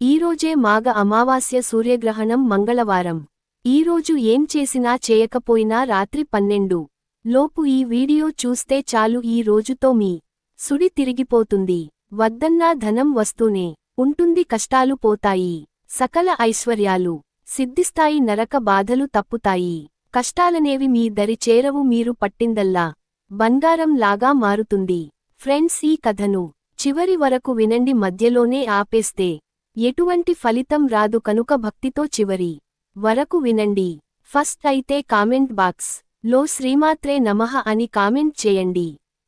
ఈరోజే మాఘ అమావాస్య సూర్యగ్రహణం మంగళవారం. ఈరోజు ఏం చేసినా చేయకపోయినా రాత్రి 12 లోపు ఈ వీడియో చూస్తే చాలు, ఈ రోజుతో మీ సుడి తిరిగిపోతుంది. వద్దన్నా ధనం వస్తూనే ఉంటుంది, కష్టాలు పోతాయి, సకల ఐశ్వర్యాలు సిద్ధిస్తాయి, నరక బాధలు తప్పుతాయి, కష్టాలనేవి మీ దరి చేరవు, మీరు పట్టిందల్లా బంగారం లాగా మారుతుంది. ఫ్రెండ్స్, ఈ కథను చివరి వరకు వినండి, మధ్యలోనే ఆపేస్తే ఎటువంటి ఫలితం రాదు కనుక భక్తితో చివరి వరకు వినండి. ఫస్ట్ అయితే కామెంట్ బాక్స్ లో శ్రీమాత్రే నమః అని కామెంట్ చేయండి.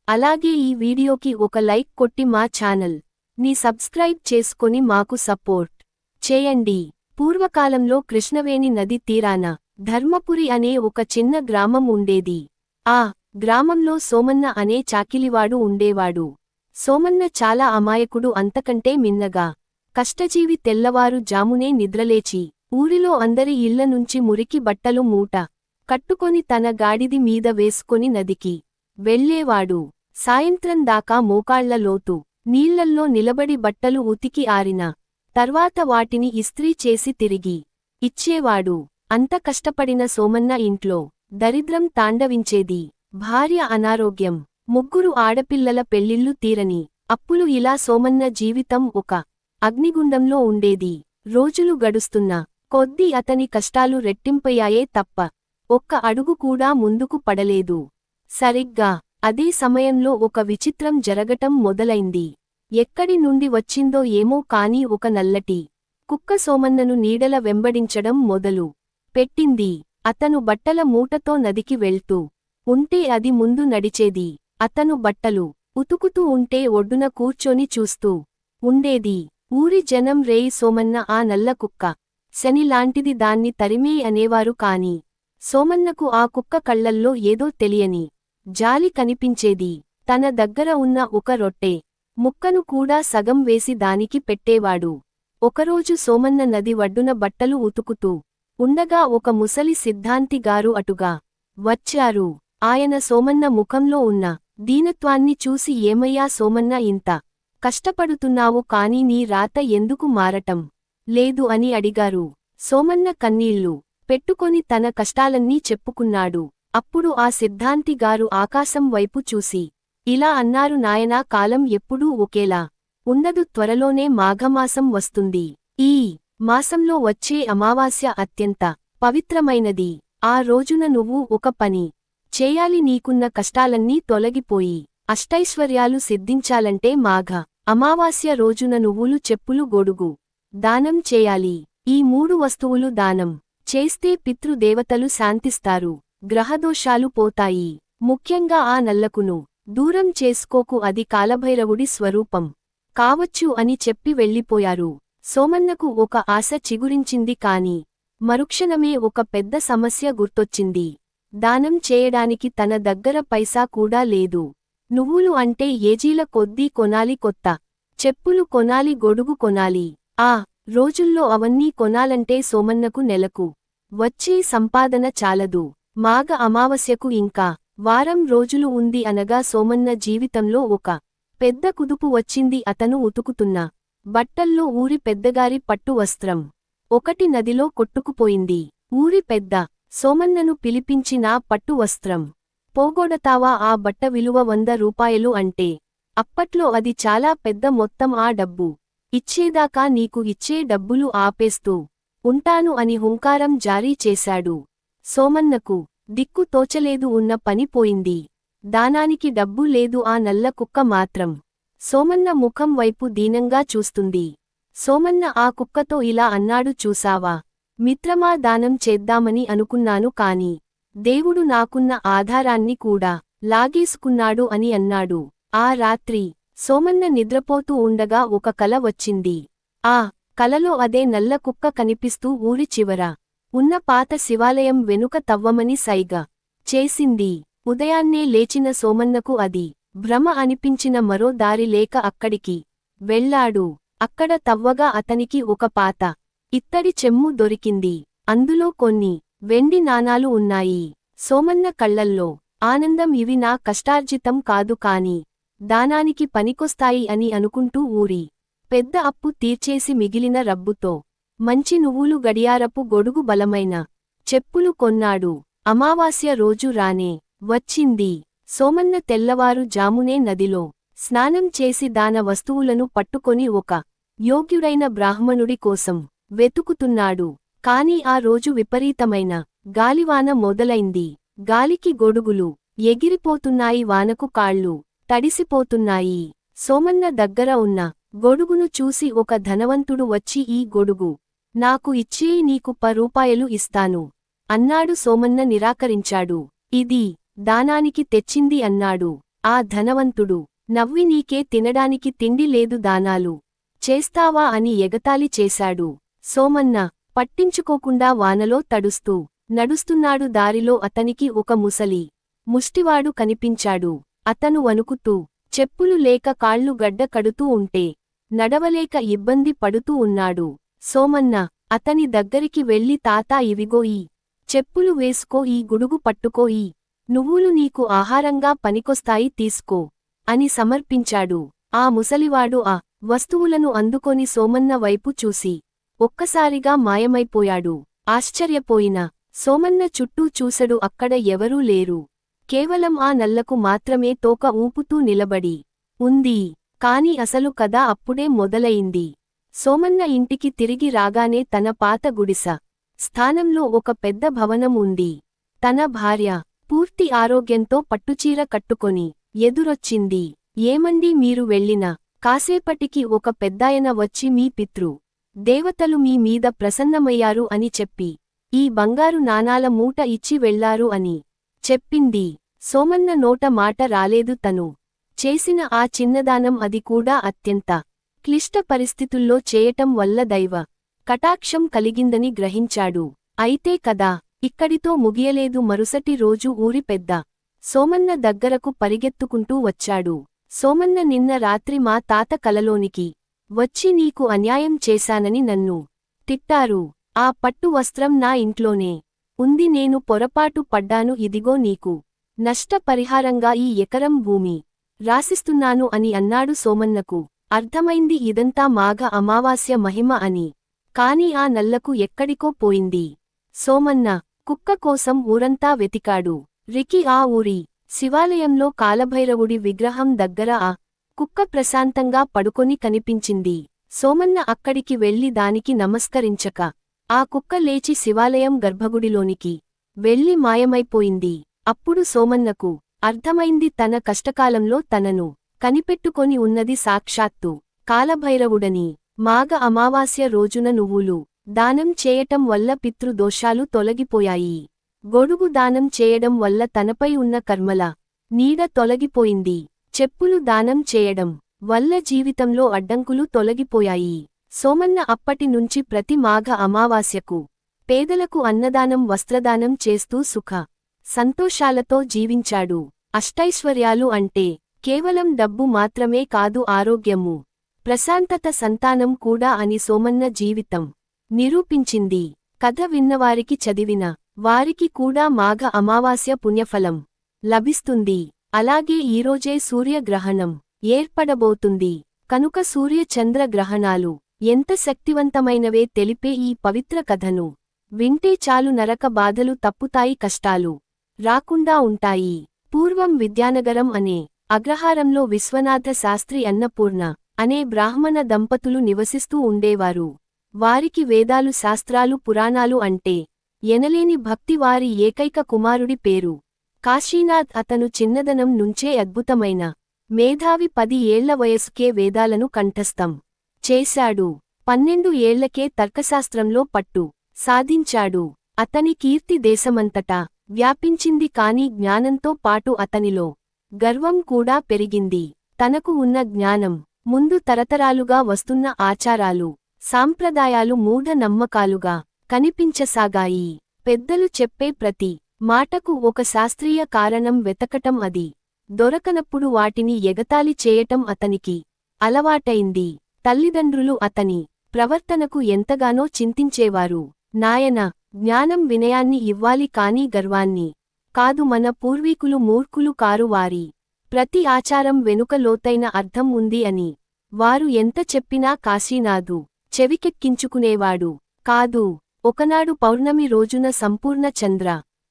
అలాగే ఈ వీడియోకి ఒక లైక్ కొట్టి మా ఛానల్ ని సబ్స్క్రైబ్ చేసుకొని మాకు సపోర్ట్ చేయండి. పూర్వకాలంలో కృష్ణవేణి నది తీరాన ధర్మపురి అనే ఒక చిన్న గ్రామం ఉండేది. ఆ గ్రామంలో సోమన్న అనే చాకిలివాడు ఉండేవాడు. సోమన్న చాలా అమాయకుడు, అంతకంటే మిన్నగా కష్టజీవి. తెల్లవారు జామునే నిద్రలేచి ఊరిలో అందరి ఇళ్ల నుంచి మురికి బట్టలు మూట కట్టుకొని తన గాడిది మీద వేసుకొని నదికి వెళ్ళేవాడు. సాయంత్రం దాకా మోకాళ్ల లోతు నీళ్లల్లో నిలబడి బట్టలు ఉతికి ఆరిన తర్వాత వాటిని ఇస్త్రీ చేసి తిరిగి ఇచ్చేవాడు. అంత కష్టపడిన సోమన్న ఇంట్లో దరిద్రం తాండవించేది. భార్య అనారోగ్యం, 3 ఆడపిల్లల పెళ్లిళ్లు తీరని అప్పులు, ఇలా సోమన్న జీవితం ఒక అగ్నిగుండంలో ఉండేది. రోజులు గడుస్తున్న కొద్దీ అతని కష్టాలు రెట్టింపయ్యాయే తప్ప ఒక్క అడుగు కూడా ముందుకు పడలేదు. సరిగ్గా అదే సమయంలో ఒక విచిత్రం జరగటం మొదలైంది. ఎక్కడి నుండి వచ్చిందో ఏమో కాని ఒక నల్లటి కుక్క సోమన్నను నీడల వెంబడించడం మొదలు పెట్టింది. అతను బట్టల మూటతో నదికి వెళ్తూ ఉంటే అది ముందు నడిచేది. అతను బట్టలు ఉతుకుతూ ఉంటే ఒడ్డున కూర్చొని చూస్తూ ఉండేది. ఊరి జనం రేయి సోమన్న ఆ నల్ల కుక్క శనిలాంటిది, దాన్ని తరిమే అనేవారు కాని సోమన్నకు ఆ కుక్క కళ్లల్లో ఏదో తెలియని జాలి కనిపించేది. తన దగ్గర ఉన్న ఒక రొట్టె ముక్కను కూడా సగం వేసి దానికి పెట్టేవాడు. ఒకరోజు సోమన్న నది వడ్డున బట్టలు ఉతుకుతూ ఉండగా ఒక ముసలి సిద్ధాంతి గారు అటుగా వచ్చారు. ఆయన సోమన్న ముఖంలో ఉన్న దీనత్వాన్ని చూసి, ఏమయ్యా సోమన్న, ఇంత కష్టపడుతున్నావు కాని నీ రాత ఎందుకు మారటం లేదు అని అడిగారు. సోమన్న కన్నీళ్లు పెట్టుకొని తన కష్టాలన్నీ చెప్పుకున్నాడు. అప్పుడు ఆ సిద్ధాంతి గారు ఆకాశం వైపు చూసి ఇలా అన్నారు, నాయనా, కాలం ఎప్పుడూ ఒకేలా ఉండదు. త్వరలోనే మాఘమాసం వస్తుంది. ఈ మాసంలో వచ్చే అమావాస్య అత్యంత పవిత్రమైనది. ఆ రోజున నువ్వు ఒక పని చేయాలి. నీకున్న కష్టాలన్నీ తొలగిపోయి అష్టైశ్వర్యాలు సిద్ధించాలంటే మాఘ అమావాస్య రోజున నువ్వులు, చెప్పులు, గొడుగు దానం చేయాలి. ఈ 3 వస్తువులు దానం చేస్తే పితృదేవతలు శాంతిస్తారు, గ్రహదోషాలు పోతాయి. ముఖ్యంగా ఆ నల్లకును దూరం చేసుకోకు, అది కాలభైరవుడి స్వరూపం కావచ్చు అని చెప్పి వెళ్ళిపోయారు. సోమన్నకు ఒక ఆశ చిగురించింది, కాని మరుక్షణమే ఒక పెద్ద సమస్య గుర్తొచ్చింది. దానం చేయడానికి తన దగ్గర పైసా కూడా లేదు. నువ్వులు అంటే ఏజీల కొద్దీ కొనాలి, కొత్త చెప్పులు కొనాలి, గొడుగు కొనాలి. ఆ రోజుల్లో అవన్నీ కొనాలంటే సోమన్నకు నెలకు వచ్చే సంపాదన చాలదు. మాఘ అమావాస్యకు ఇంకా వారం రోజులు ఉంది అనగా సోమన్న జీవితంలో ఒక పెద్ద కుదుపు వచ్చింది. అతను ఉతుకుతున్న బట్టల్లో ఊరి పెద్దగారి పట్టు వస్త్రం ఒకటి నదిలో కొట్టుకుపోయింది. ఊరి పెద్ద సోమన్నను పిలిపించి, నా పట్టు వస్త్రం పోగొడతావా? ఆ బట్ట విలువ 100 రూపాయలు అంటే అప్పట్లో అది చాలా పెద్ద మొత్తం. ఆ డబ్బు ఇచ్చేదాకా నీకు ఇచ్చే డబ్బులు ఆపేస్తూ ఉంటాను అని హుంకారం జారీ చేశాడు. సోమన్నకు దిక్కు తోచలేదు, ఉన్న పని పోయింది, దానానికి డబ్బు లేదు. ఆ నల్ల కుక్క మాత్రం సోమన్న ముఖం వైపు దీనంగా చూస్తుంది. సోమన్న ఆ కుక్కతో ఇలా అన్నాడు, చూసావా మిత్రమా, దానం చేద్దామని అనుకున్నాను కాని దేవుడు నాకున్న ఆధారాన్ని కూడా లాగేసుకున్నాడు అని అన్నాడు. ఆ రాత్రి సోమన్న నిద్రపోతూ ఉండగా ఒక కల వచ్చింది. ఆ కలలో అదే నల్ల కుక్క కనిపిస్తూ ఊరి చివర ఉన్న పాత శివాలయం వెనుక తవ్వమని సైగ చేసింది. ఉదయాన్నే లేచిన సోమన్నకు అది భ్రమ అనిపించిన, మరో దారి లేక అక్కడికి వెళ్ళాడు. అక్కడ తవ్వగా అతనికి ఒక పాత ఇత్తడి చెమ్ము దొరికింది. అందులో కొన్ని వెండి నాణాలు ఉన్నాయి. సోమన్న కళ్లల్లో ఆనందం, ఇవి నా కష్టార్జితం కాదు కాని దానానికి పనికొస్తాయి అని అనుకుంటూ ఊరి పెద్ద అప్పు తీర్చేసి మిగిలిన రబ్బుతో మంచి నువ్వులు గడియారపు గొడుగు బలమైన చెప్పులు కొన్నాడు. అమావాస్య రోజు రానే వచ్చింది. సోమన్న తెల్లవారు జామునే నదిలో స్నానం చేసి దాన వస్తువులను పట్టుకొని ఒక యోగ్యుడైన బ్రాహ్మణుడి కోసం వెతుకుతున్నాడు. కాని ఆ రోజు విపరీతమైన గాలివాన మొదలైంది. గాలికి గొడుగులు ఎగిరిపోతున్నాయి, వానకు కాళ్ళు తడిసిపోతున్నాయి. సోమన్న దగ్గర ఉన్న గొడుగును చూసి ఒక ధనవంతుడు వచ్చి, ఈ గొడుగు నాకు ఇచ్చేయి, నీకు రూపాయలు ఇస్తాను అన్నాడు. సోమన్న నిరాకరించాడు. ఇది దానానికి తెచ్చింది అన్నాడు. ఆ ధనవంతుడు నవ్వి, నీకే తినడానికి తిండి లేదు, దానాలు చేస్తావా అని ఎగతాళి చేశాడు. సోమన్న పట్టించుకోకుండా వానలో తడుస్తూ నడుస్తున్నాడు. దారిలో అతనికి ఒక ముష్టివాడు కనిపించాడు. అతను వణుకుతూ, చెప్పులు లేక కాళ్ళు గడ్డ కడుతూ ఉంటే నడవలేక ఇబ్బంది పడుతూ ఉన్నాడు. సోమన్న అతని దగ్గరికి వెళ్లి, తాతా, ఇవిగో ఈ చెప్పులు వేసుకో, ఈ గుడుగు పట్టుకో, ఈ నువ్వులు నీకు ఆహారంగా పనికొస్తాయి, తీసుకో అని సమర్పించాడు. ఆ ముసలివాడు ఆ వస్తువులను అందుకొని సోమన్న వైపు చూసి ఒక్కసారిగా మాయమైపోయాడు. ఆశ్చర్యపోయిన సోమన్న చుట్టూ చూసడు. అక్కడ ఎవరూ లేరు. కేవలం ఆ నల్లకు మాత్రమే తోక ఊపుతూ నిలబడి ఉంది. కాని అసలు కథ అప్పుడే మొదలయింది. సోమన్న ఇంటికి తిరిగి రాగానే తన పాత గుడిస స్థానంలో ఒక పెద్ద భవనం ఉంది. తన భార్య పూర్తి ఆరోగ్యంతో పట్టుచీర కట్టుకొని ఎదురొచ్చింది. ఏమండీ, మీరు వెళ్ళిన కాసేపటికి ఒక పెద్దాయన వచ్చి మీ పితృ దేవతలు మీ మీద ప్రసన్నమయ్యారు అని చెప్పి ఈ బంగారు నాణాల మూట ఇచ్చి వెళ్లారు అని చెప్పింది. సోమన్న నోట మాట రాలేదు. తను చేసిన ఆ చిన్నదానం, అది కూడా అత్యంత క్లిష్ట పరిస్థితుల్లో చేయటం వల్ల దైవ కటాక్షం కలిగిందని గ్రహించాడు. అయితే కదా ఇక్కడితో ముగియలేదు. మరుసటి రోజు ఊరి పెద్ద సోమన్న దగ్గరకు పరిగెత్తుకుంటూ వచ్చాడు. సోమన్న, నిన్న రాత్రి మా తాత కలలోనికి వచ్చి నీకు అన్యాయం చేశానని నన్ను తిట్టారు. ఆ పట్టు వస్త్రం నా ఇంట్లోనే ఉంది. నేను పొరపాటు పడ్డాను. ఇదిగో నీకు నష్టపరిహారంగా ఈ ఎకరం భూమి రాసిస్తున్నాను అని అన్నాడు. సోమన్నకు అర్థమైంది ఇదంతా మాఘ అమావాస్య మహిమ అని. కాని ఆ నల్లకు ఎక్కడికో పోయింది. సోమన్న కుక్క కోసం ఊరంతా వెతికాడు. రికి ఆ ఊరి శివాలయంలో కాలభైరవుడి విగ్రహం దగ్గర ఆ కుక్క ప్రశాంతంగా పడుకొని కనిపించింది. సోమన్న అక్కడికి వెళ్లి దానికి నమస్కరించక ఆ కుక్క లేచి శివాలయం గర్భగుడిలోనికి వెళ్లి మాయమైపోయింది. అప్పుడు సోమన్నకు అర్థమైంది, తన కష్టకాలంలో తనను కనిపెట్టుకొని ఉన్నది సాక్షాత్తు కాలభైరవుడని. మాఘ అమావాస్య రోజున నువ్వులు దానం చేయటం వల్ల పితృదోషాలు తొలగిపోయాయి. గొడుగు దానం చేయడం వల్ల తనపై ఉన్న కర్మల నీడ తొలగిపోయింది. చెప్పులు దానం చేయడం వల్ల జీవితంలో అడ్డంకులు తొలగిపోయాయి. సోమన్న అప్పటి నుంచి ప్రతి మాఘ అమావాస్యకు పేదలకు అన్నదానం, వస్త్రదానం చేస్తూ సుఖ సంతోషాలతో జీవించాడు. అష్టైశ్వర్యాలు అంటే కేవలం డబ్బు మాత్రమే కాదు, ఆరోగ్యము, ప్రశాంతత, సంతానం కూడా అని సోమన్న జీవితం నిరూపించింది. కథ విన్నవారికి, చదివిన వారికి కూడా మాఘ అమావాస్య పుణ్యఫలం లభిస్తుంది. అలాగే ఈరోజే సూర్యగ్రహణం ఏర్పడబోతుంది కనుక సూర్య చంద్ర గ్రహణాలు ఎంత శక్తివంతమైనవే తెలిపే ఈ పవిత్ర కథను వింటే చాలు, నరక బాధలు తప్పుతాయి, కష్టాలు రాకుండా ఉంటాయి. పూర్వం విద్యానగరం అనే అగ్రహారంలో విశ్వనాథ శాస్త్రి, అన్నపూర్ణ అనే బ్రాహ్మణ దంపతులు నివసిస్తూ ఉండేవారు. వారికి వేదాలు, శాస్త్రాలు, పురాణాలు అంటే ఎనలేని భక్తి. వారి ఏకైక కుమారుడి పేరు కాశీనాథ్. అతను చిన్నదనం నుంచే అద్భుతమైన మేధావి. 10 ఏళ్ల వయసుకే వేదాలను కంఠస్థం చేశాడు. 12 ఏళ్లకే తర్కశాస్త్రంలో పట్టు సాధించాడు. అతని కీర్తి దేశమంతటా వ్యాపించింది. కాని జ్ఞానంతో పాటు అతనిలో గర్వం కూడా పెరిగింది. తనకు ఉన్న జ్ఞానం ముందు తరతరాలుగా వస్తున్న ఆచారాలు, సాంప్రదాయాలు మూఢ నమ్మకాలుగా కనిపించసాగాయి. పెద్దలు చెప్పే ప్రతి మాటకు ఒక శాస్త్రీయ కారణం వెతకటం, అది దొరకనప్పుడు వాటిని ఎగతాళి చేయటం అతనికి అలవాటైంది. తల్లిదండ్రులు అతని ప్రవర్తనకు ఎంతగానో చింతించేవారు. నాయనా, జ్ఞానం వినయాన్ని ఇవ్వాలి కాని గర్వాన్ని కాదు. మన పూర్వీకులు మూర్ఖులు కారు, వారి ప్రతి ఆచారం వెనుక లోతైన అర్థం ఉంది అని వారు ఎంత చెప్పినా కాశీనాథు చెవికెక్కించుకునేవాడు కాదు. ఒకనాడు పౌర్ణమి రోజున సంపూర్ణ చంద్ర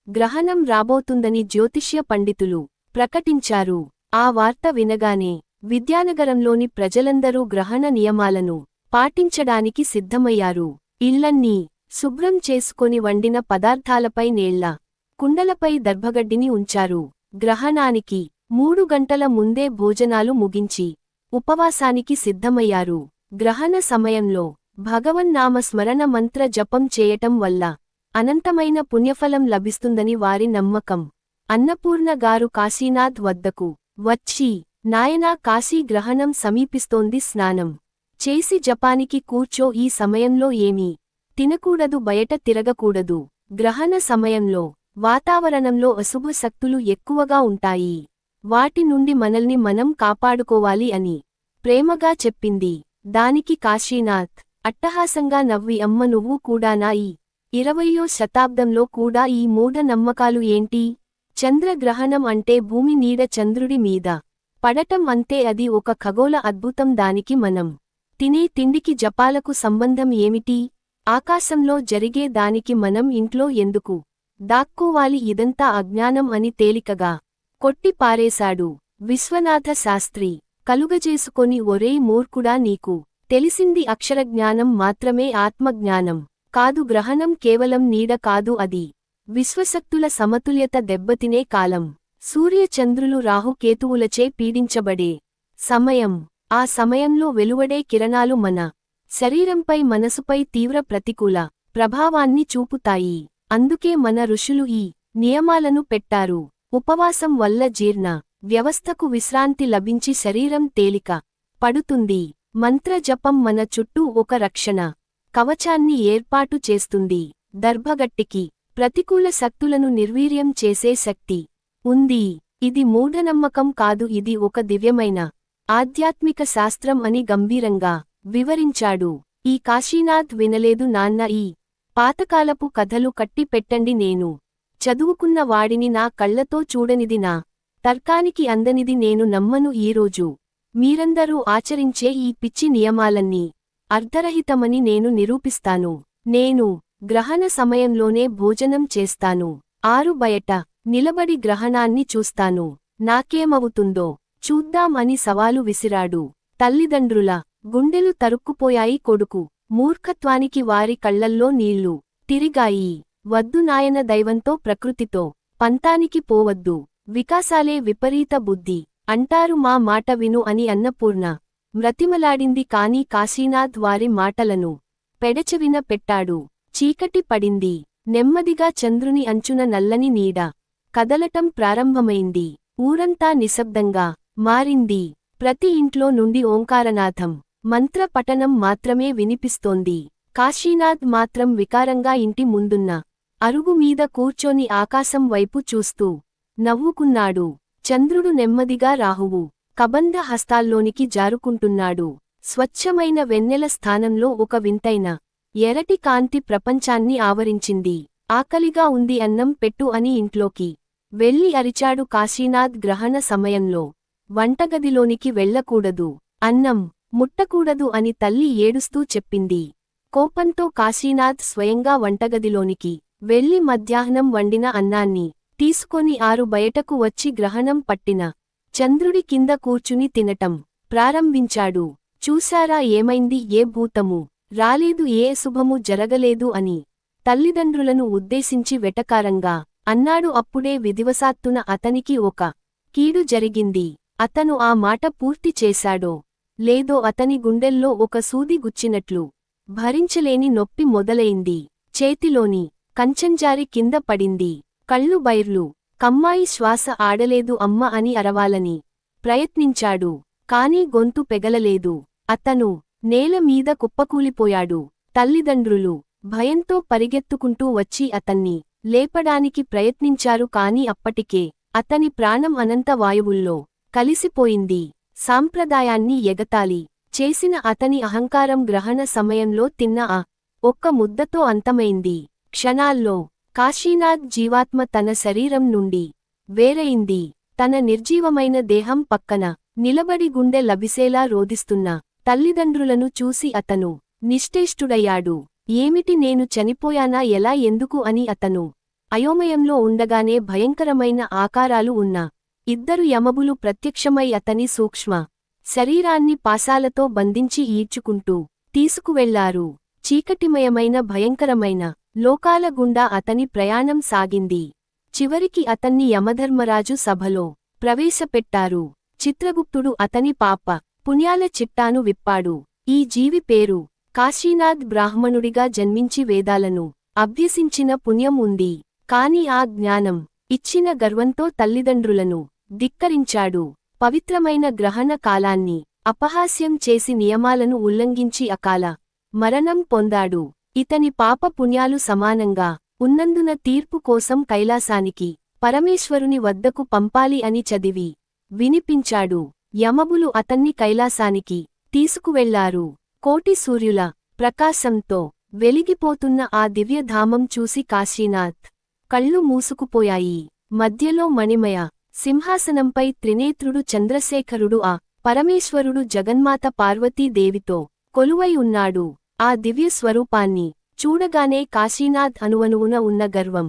గ్రహణం రాబోతుందని జ్యోతిష్య పండితులు ప్రకటించారు. ఆ వార్త వినగానే విద్యానగరంలోని ప్రజలందరూ గ్రహణ నియమాలను పాటించడానికి సిద్ధమయ్యారు. ఇళ్లన్నీ శుభ్రం చేసుకొని వండిన పదార్థాలపై నీళ్ల కుండలపై దర్భగడ్డిని ఉంచారు. గ్రహణానికి 3 గంటల ముందే భోజనాలు ముగించి ఉపవాసానికి సిద్ధమయ్యారు. గ్రహణ సమయంలో భగవన్నామ స్మరణ మంత్ర జపం చేయటం వల్ల అనంతమైన పుణ్యఫలం లభిస్తుందని వారి నమ్మకం. అన్నపూర్ణ గారు కాశీనాథ్ వద్దకు వచ్చి, నాయనా, కాశీ గ్రహణం సమీపిస్తోంది, స్నానం చేసి జపానికి కూర్చో, ఈ సమయంలో ఏమీ తినకూడదు, బయట తిరగకూడదు. గ్రహణ సమయంలో వాతావరణంలో అశుభ శక్తులు ఎక్కువగా ఉంటాయి. వాటి నుండి మనల్ని మనం కాపాడుకోవాలి అని ప్రేమగా చెప్పింది. దానికి కాశీనాథ్ అట్టహాసంగా నవ్వి, అమ్మ, నువ్వు కూడానా? ఈ 20వ శతాబ్దంలో కూడా ఈ మూఢ నమ్మకాలు ఏంటి? చంద్రగ్రహణం అంటే భూమి నీడ చంద్రుడి మీద పడటం అంతే, అది ఒక ఖగోళ అద్భుతం. దానికి మనం తినే తిండికి జపాలకు సంబంధం ఏమిటి? ఆకాశంలో జరిగే దానికి మనం ఇంట్లో ఎందుకు దాక్కోవాలి? ఇదంతా అజ్ఞానం అని తేలికగా కొట్టి పారేశాడు విశ్వనాథ శాస్త్రి. కలుగజేసుకొని, ఒరేయ్ మూర్ఖుడా, నీకు తెలిసింది అక్షరజ్ఞానం మాత్రమే, ఆత్మజ్ఞానం కాదు. గ్రహణం కేవలం నీడ కాదు, అది విశ్వశక్తుల సమతుల్యత దెబ్బతినే కాలం. సూర్యచంద్రులు రాహుకేతువులచే పీడించబడే సమయం. ఆ సమయంలో వెలువడే కిరణాలు మన శరీరంపై, మనసుపై తీవ్ర ప్రతికూల ప్రభావాన్ని చూపుతాయి. అందుకే మన ఋషులు ఈ నియమాలను పెట్టారు. ఉపవాసం వల్ల జీర్ణ వ్యవస్థకు విశ్రాంతి లభించి శరీరం తేలిక పడుతుంది. మంత్రజపం మన చుట్టూ ఒక రక్షణ కవచాన్ని ఏర్పాటు చేస్తుంది. దర్భగట్టికి ప్రతికూల శక్తులను నిర్వీర్యం చేసే శక్తి ఉంది. ఇది మూఢనమ్మకం కాదు, ఇది ఒక దివ్యమైన ఆధ్యాత్మిక శాస్త్రం అని గంభీరంగా వివరించాడు. ఈ కాశీనాథ్ వినలేదు, నాన్న, ఈ పాతకాలపు కథలు కట్టి పెట్టండి, నేను చదువుకున్న వాడిని, నా కళ్లతో చూడనిది, నా తర్కానికి అందనిది నేను నమ్మను. ఈరోజు మీరందరూ ఆచరించే ఈ పిచ్చి నియమాలన్నీ అర్ధరహితమని నేను నిరూపిస్తాను. నేను గ్రహణ సమయంలోనే భోజనం చేస్తాను. ఆరు బయట నిలబడి గ్రహణాన్ని చూస్తాను. నాకేమవుతుందో చూద్దాం అని సవాలు విసిరాడు. తల్లిదండ్రుల గుండెలు తరుక్కుపోయాయి. కొడుకు మూర్ఖత్వానికి వారి కళ్లల్లో నీళ్లు తిరిగాయి. వద్దు నాయన, దైవంతో ప్రకృతితో పంతానికి పోవద్దు. వికాసాలే విపరీత బుద్ధి అంటారు, మా మాట విను అని అన్నపూర్ణ మ్రతిమలాడింది. కాని కాశీనాథ్ వారి మాటలను పెడచెవిన పెట్టాడు. చీకటి పడింది. నెమ్మదిగా చంద్రుని అంచున నల్లని నీడ కదలటం ప్రారంభమైంది. ఊరంతా నిశ్శబ్దంగా మారింది. ప్రతి ఇంట్లో నుండి ఓంకారనాథం మంత్ర పఠనం మాత్రమే వినిపిస్తోంది. కాశీనాథ్ మాత్రం వికారంగా ఇంటి ముందున్న అరుగు మీద కూర్చొని ఆకాశం వైపు చూస్తూ నవ్వుకున్నాడు. చంద్రుడు నెమ్మదిగా రాహువు కబంధ హస్తాల్లోనికి జారుకుంటున్నాడు. స్వచ్ఛమైన వెన్నెల స్థానంలో ఒక వింతైన ఎర్రటి కాంతి ప్రపంచాన్ని ఆవరించింది. ఆకలిగా ఉంది, అన్నం పెట్టు అని ఇంట్లోకి వెళ్ళి అరిచాడు కాశీనాథ్. గ్రహణ సమయంలో వంటగదిలోనికి వెళ్ళకూడదు, అన్నం ముట్టకూడదు అని తల్లి ఏడుస్తూ చెప్పింది. కోపంతో కాశీనాథ్ స్వయంగా వంటగదిలోనికి వెళ్ళి మధ్యాహ్నం వండిన అన్నాన్ని తీసుకొని ఆరు బయటకు వచ్చి గ్రహణం పట్టిన చంద్రుడి కింద కూర్చుని తినటం ప్రారంభించాడు. చూశారా ఏమైంది? ఏ భూతము రాలేదు, ఏ శుభము జరగలేదు అని తల్లిదండ్రులను ఉద్దేశించి వెటకారంగా అన్నాడు. అప్పుడే విధివశాత్తున అతనికి ఒక కీడు జరిగింది. అతను ఆ మాట పూర్తి చేశాడో లేదో అతని గుండెల్లో ఒక సూది గుచ్చినట్లు భరించలేని నొప్పి మొదలైంది. చేతిలోని కంచంజారి కింద పడింది. కళ్ళు బైర్లు కమ్మాయి. శ్వాస ఆడలేదు. అమ్మ అని అరవాలని ప్రయత్నించాడు, కాని గొంతు పెగలలేదు. అతను నేల మీద కుప్పకూలిపోయాడు. తల్లిదండ్రులు భయంతో పరిగెత్తుకుంటూ వచ్చి అతన్ని లేపడానికి ప్రయత్నించారు. కాని అప్పటికే అతని ప్రాణం అనంత వాయువుల్లో కలిసిపోయింది. సాంప్రదాయాన్ని ఎగతాళి చేసిన అతని అహంకారం గ్రహణ సమయంలో తిన్న ఆ ఒక్క ముద్దతో అంతమైంది. క్షణాల్లో కాశీనాథ్ జీవాత్మ తన శరీరం నుండి వేరైంది. తన నిర్జీవమైన దేహం పక్కన నిలబడి గుండె లభిసేలా రోదిస్తున్న తల్లిదండ్రులను చూసి అతను నిశ్చేష్టుడయ్యాడు. ఏమిటి, నేను చనిపోయానా, ఎలా, ఎందుకు అని అతను అయోమయంలో ఉండగానే భయంకరమైన ఆకారాలు ఉన్న ఇద్దరు యమబులు ప్రత్యక్షమై అతని సూక్ష్మ శరీరాన్ని పాశాలతో బంధించి ఈడ్చుకుంటూ తీసుకువెళ్లారు. చీకటిమయమైన భయంకరమైన లోకాల గుండా అతని ప్రయాణం సాగింది. చివరికి అతన్ని యమధర్మరాజు సభలో ప్రవేశపెట్టారు. చిత్రగుప్తుడు అతని పాప పుణ్యాల చిట్టాను విప్పాడు. ఈ జీవి పేరు కాశీనాథ్. బ్రాహ్మణుడిగా జన్మించి వేదాలను అభ్యసించిన పుణ్యం ఉంది. కాని ఆ జ్ఞానం ఇచ్చిన గర్వంతో తల్లిదండ్రులను ధిక్కరించాడు. పవిత్రమైన గ్రహణ కాలాన్ని అపహాస్యం చేసి నియమాలను ఉల్లంఘించి అకాల మరణం పొందాడు. ఇతని పాప పుణ్యాలు సమానంగా ఉన్నందున తీర్పు కోసం కైలాసానికి పరమేశ్వరుని వద్దకు పంపాలి అని చదివి వినిపించాడు. యమబులు అతన్ని కైలాసానికి తీసుకువెళ్లారు. కోటి సూర్యుల ప్రకాశంతో వెలిగిపోతున్న ఆ దివ్యధామం చూసి కాశీనాథ్ కళ్ళు మూసుకుపోయాయి. మధ్యలో మణిమయ సింహాసనంపై త్రినేత్రుడు చంద్రశేఖరుడు, ఆ పరమేశ్వరుడు జగన్మాత పార్వతీదేవితో కొలువై ఉన్నాడు. ఆ దివ్య స్వరూపాన్ని చూడగానే కాశీనాథ్ అణువణువున ఉన్న గర్వం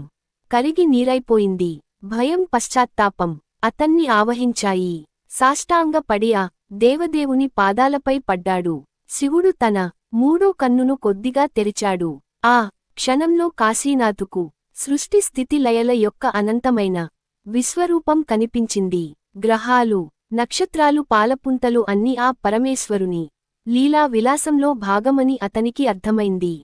కరిగి నీరైపోయింది. భయం, పశ్చాత్తాపం అతన్ని ఆవహించాయి. సాష్టాంగ పడి ఆ దేవదేవుని పాదాలపై పడ్డాడు. శివుడు తన మూడో కన్నును కొద్దిగా తెరిచాడు. ఆ క్షణంలో కాశీనాథుకు సృష్టి స్థితి లయల యొక్క అనంతమైన విశ్వరూపం కనిపించింది. గ్రహాలు, నక్షత్రాలు, పాలపుంతలు అన్నీ ఆ పరమేశ్వరుని లీలా విలాసంలో భాగమని అతనికి అర్థమైంది.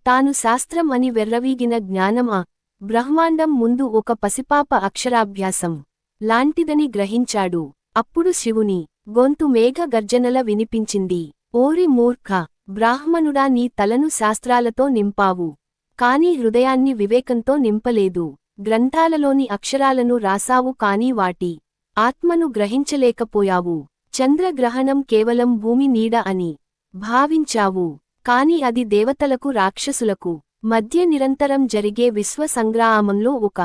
తాను శాస్త్రం అని వెర్రవీగిన జ్ఞానం ఆ బ్రహ్మాండం ముందు ఒక పసిపాప అక్షరాభ్యాసం లాంటిదని గ్రహించాడు. అప్పుడు శివుని గొంతు మేఘ గర్జనల వినిపించింది. ఓరి మూర్ఖ బ్రాహ్మణుడా, నీ తలను శాస్త్రాలతో నింపావు, కాని హృదయాన్ని వివేకంతో నింపలేదు. గ్రంథాలలోని అక్షరాలను రాసావు, కాని వాటి ఆత్మను గ్రహించలేకపోయావు. చంద్రగ్రహణం కేవలం భూమి నీడ అని భావించావు, కాని అది దేవతలకు, రాక్షసులకు మధ్య నిరంతరం జరిగే విశ్వ సంగ్రామంలో ఒక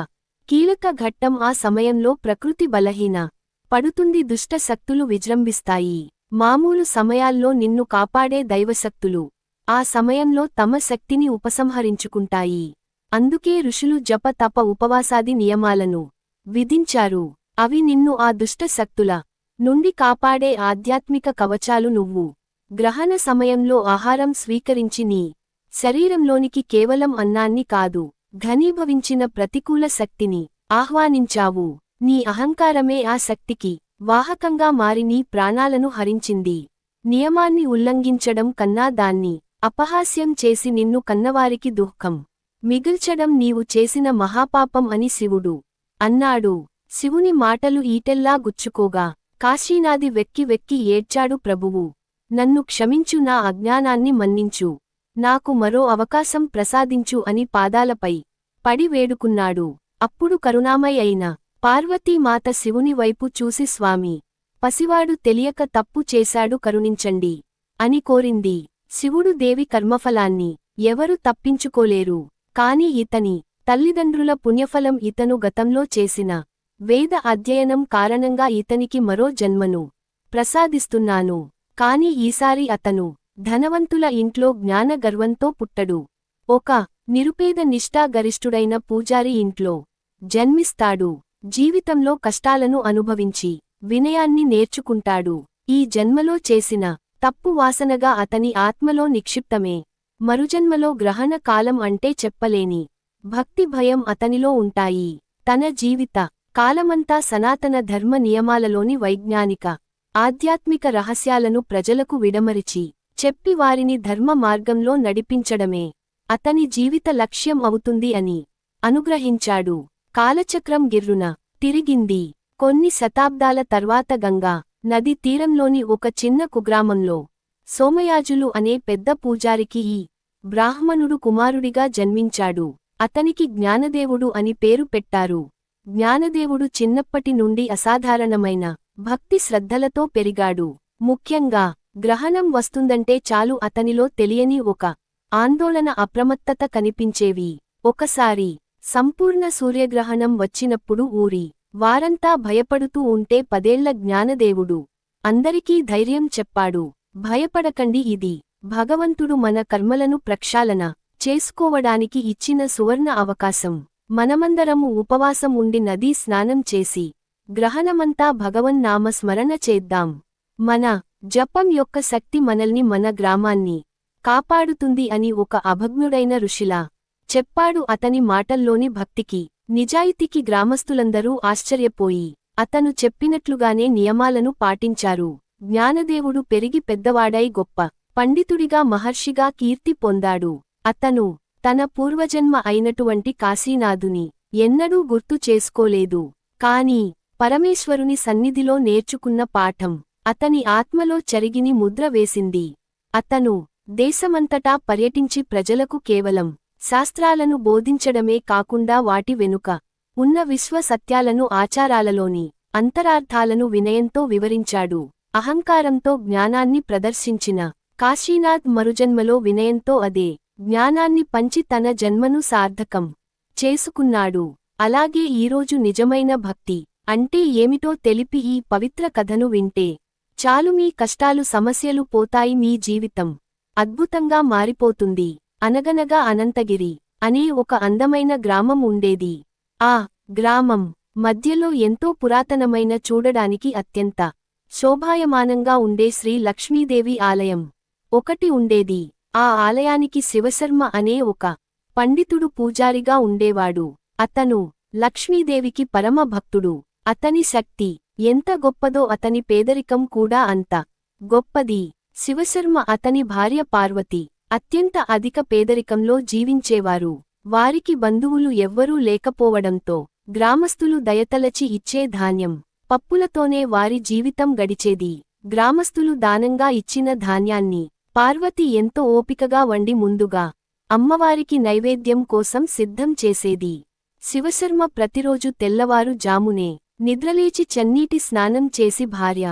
కీలక ఘట్టం. ఆ సమయంలో ప్రకృతి బలహీన పడుతుంది, దుష్ట శక్తులు విజృంభిస్తాయి. మామూలు సమయాల్లో నిన్ను కాపాడే దైవశక్తులు ఆ సమయంలో తమ శక్తిని ఉపసంహరించుకుంటాయి. అందుకే ఋషులు జప, తప, ఉపవాసాది నియమాలను విధించారు. అవి నిన్ను ఆ దుష్ట శక్తుల నుండి కాపాడే ఆధ్యాత్మిక కవచాలు. నువ్వు గ్రహణ సమయంలో ఆహారం స్వీకరించి నీ శరీరంలోనికి కేవలం అన్నాన్ని కాదు, ఘనీభవించిన ప్రతికూల శక్తిని ఆహ్వానించావు. నీ అహంకారమే ఆ శక్తికి వాహకంగా మారి నీ ప్రాణాలను హరించింది. నియమాన్ని ఉల్లంఘించడం కన్నా దాన్ని అపహాస్యం చేసి నిన్ను కన్నవారికి దుఃఖం మిగిల్చడం నీవు చేసిన మహాపాపం అని శివుడు అన్నాడు. శివుని మాటలు ఈటెల్లా గుచ్చుకోగా కాశీనాథి వెక్కి వెక్కి ఏడ్చాడు. ప్రభువు, నన్ను క్షమించు, నా అజ్ఞానాన్ని మన్నించు, నాకు మరో అవకాశం ప్రసాదించు అని పాదాలపై పడి వేడుకున్నాడు. అప్పుడు కరుణామయి అయిన పార్వతీమాత శివుని వైపు చూసి, స్వామి, పసివాడు తెలియక తప్పు చేశాడు, కరుణించండి అని కోరింది. శివుడు, దేవి కర్మఫలాన్ని ఎవరు తప్పించుకోలేరు, కాని ఇతని తల్లిదండ్రుల పుణ్యఫలం ఇతను గతంలో చేసిన వేద అధ్యయనం కారణంగా ఇతనికి మరో జన్మను ప్రసాదిస్తున్నాను. కాని ఈసారి అతను ధనవంతుల ఇంట్లో జ్ఞాన గర్వంతో పుట్టడు, ఒక నిరుపేద నిష్ఠాగరిష్ఠుడైన పూజారి ఇంట్లో జన్మిస్తాడు. జీవితంలో కష్టాలను అనుభవించి వినయాన్ని నేర్చుకుంటాడు. ఈ జన్మలో చేసిన తప్పు వాసనగా అతని ఆత్మలో నిక్షిప్తమే. మరుజన్మలో గ్రహణ కాలం అంటే చెప్పలేని భక్తి, భయం అతనిలో ఉంటాయి. తన జీవిత కాలమంతా సనాతన ధర్మ నియమాలలోని వైజ్ఞానిక, ఆధ్యాత్మిక రహస్యాలను ప్రజలకు విడమరిచి చెప్పి వారిని ధర్మ మార్గంలో నడిపించడమే అతని జీవిత లక్ష్యం అవుతుంది అని అనుగ్రహించాడు. కాలచక్రం గిర్రున తిరిగింది. కొన్ని శతాబ్దాల తర్వాత గంగా నది తీరంలోని ఒక చిన్న కుగ్రామంలో సోమయాజులు అనే పెద్ద పూజారికి ఈ బ్రాహ్మణుడు కుమారుడిగా జన్మించాడు. అతనికి జ్ఞానదేవుడు అని పేరు పెట్టారు. జ్ఞానదేవుడు చిన్నప్పటి నుండి అసాధారణమైన భక్తి శ్రద్ధలతో పెరిగాడు. ముఖ్యంగా గ్రహణం వస్తుందంటే చాలు అతనిలో తెలియని ఒక ఆందోళన, అప్రమత్తత కనిపించేవి. ఒకసారి సంపూర్ణ సూర్యగ్రహణం వచ్చినప్పుడు ఊరి వారంతా భయపడుతూ ఉంటే 10 ఏళ్ల జ్ఞానదేవుడు అందరికీ ధైర్యం చెప్పాడు. భయపడకండి, ఇది భగవంతుడు మన కర్మలను ప్రక్షాళన చేసుకోవడానికి ఇచ్చిన సువర్ణ అవకాశం. మనమందరము ఉపవాసం ఉండి నదీ స్నానం చేసి గ్రహణమంతా భగవన్నామ స్మరణ చేద్దాం. మన జపం యొక్క శక్తి మనల్ని, మన గ్రామాన్ని కాపాడుతుంది అని ఒక అభజ్ఞుడైన ఋషిలా చెప్పాడు. అతని మాటల్లోని భక్తికి, నిజాయితీకి గ్రామస్తులందరూ ఆశ్చర్యపోయి అతను చెప్పినట్లుగానే నియమాలను పాటించారు. జ్ఞానదేవుడు పెరిగి పెద్దవాడై గొప్ప పండితుడిగా, మహర్షిగా కీర్తి పొందాడు. అతను తన పూర్వజన్మ అయినటువంటి కాశీనాథుని ఎన్నడూ గుర్తు చేసుకోలేదు. కాని పరమేశ్వరుని సన్నిధిలో నేర్చుకున్న పాఠం అతని ఆత్మలో చరిగిని ముద్ర వేసింది. అతను దేశమంతటా పర్యటించి ప్రజలకు కేవలం శాస్త్రాలను బోధించడమే కాకుండా వాటి వెనుక ఉన్న విశ్వ సత్యాలను, ఆచారాలలోని అంతరార్థాలను వినయంతో వివరించాడు. అహంకారంతో జ్ఞానాన్ని ప్రదర్శించిన కాశీనాథ్ మరుజన్మలో వినయంతో అదే జ్ఞానాన్ని పంచి తన జన్మను సార్థకం చేసుకున్నాడు. అలాగే ఈరోజు నిజమైన భక్తి అంటే ఏమిటో తెలిపి ఈ పవిత్ర కథను వింటే చాలు, మీ కష్టాలు, సమస్యలు పోతాయి, మీ జీవితం అద్భుతంగా మారిపోతుంది. అనగనగా అనంతగిరి అనే ఒక అందమైన గ్రామం ఉండేది. ఆ గ్రామం మధ్యలో ఎంతో పురాతనమైన, చూడడానికి అత్యంత శోభాయమానంగా ఉండే శ్రీ లక్ష్మీదేవి ఆలయం ఒకటి ఉండేది. ఆ ఆలయానికి శివశర్మ అనే ఒక పండితుడు పూజారిగా ఉండేవాడు. అతను లక్ష్మీదేవికి పరమ భక్తుడు. అతని శక్తి ఎంత గొప్పదో అతని పేదరికం కూడా అంత గొప్పది. శివశర్మ, అతని భార్య పార్వతి అత్యంత అధిక పేదరికంలో జీవించేవారు. వారికి బంధువులు ఎవ్వరూ లేకపోవడంతో గ్రామస్తులు దయతలచి ఇచ్చే ధాన్యం, పప్పులతోనే వారి జీవితం గడిచేది. గ్రామస్తులు దానంగా ఇచ్చిన ధాన్యాన్ని పార్వతి ఎంతో ఓపికగా వండి ముందుగా అమ్మవారికి నైవేద్యం కోసం సిద్ధం చేసేది. శివశర్మ ప్రతిరోజు తెల్లవారు జామునే నిద్రలేచి చన్నీటి స్నానం చేసి భార్య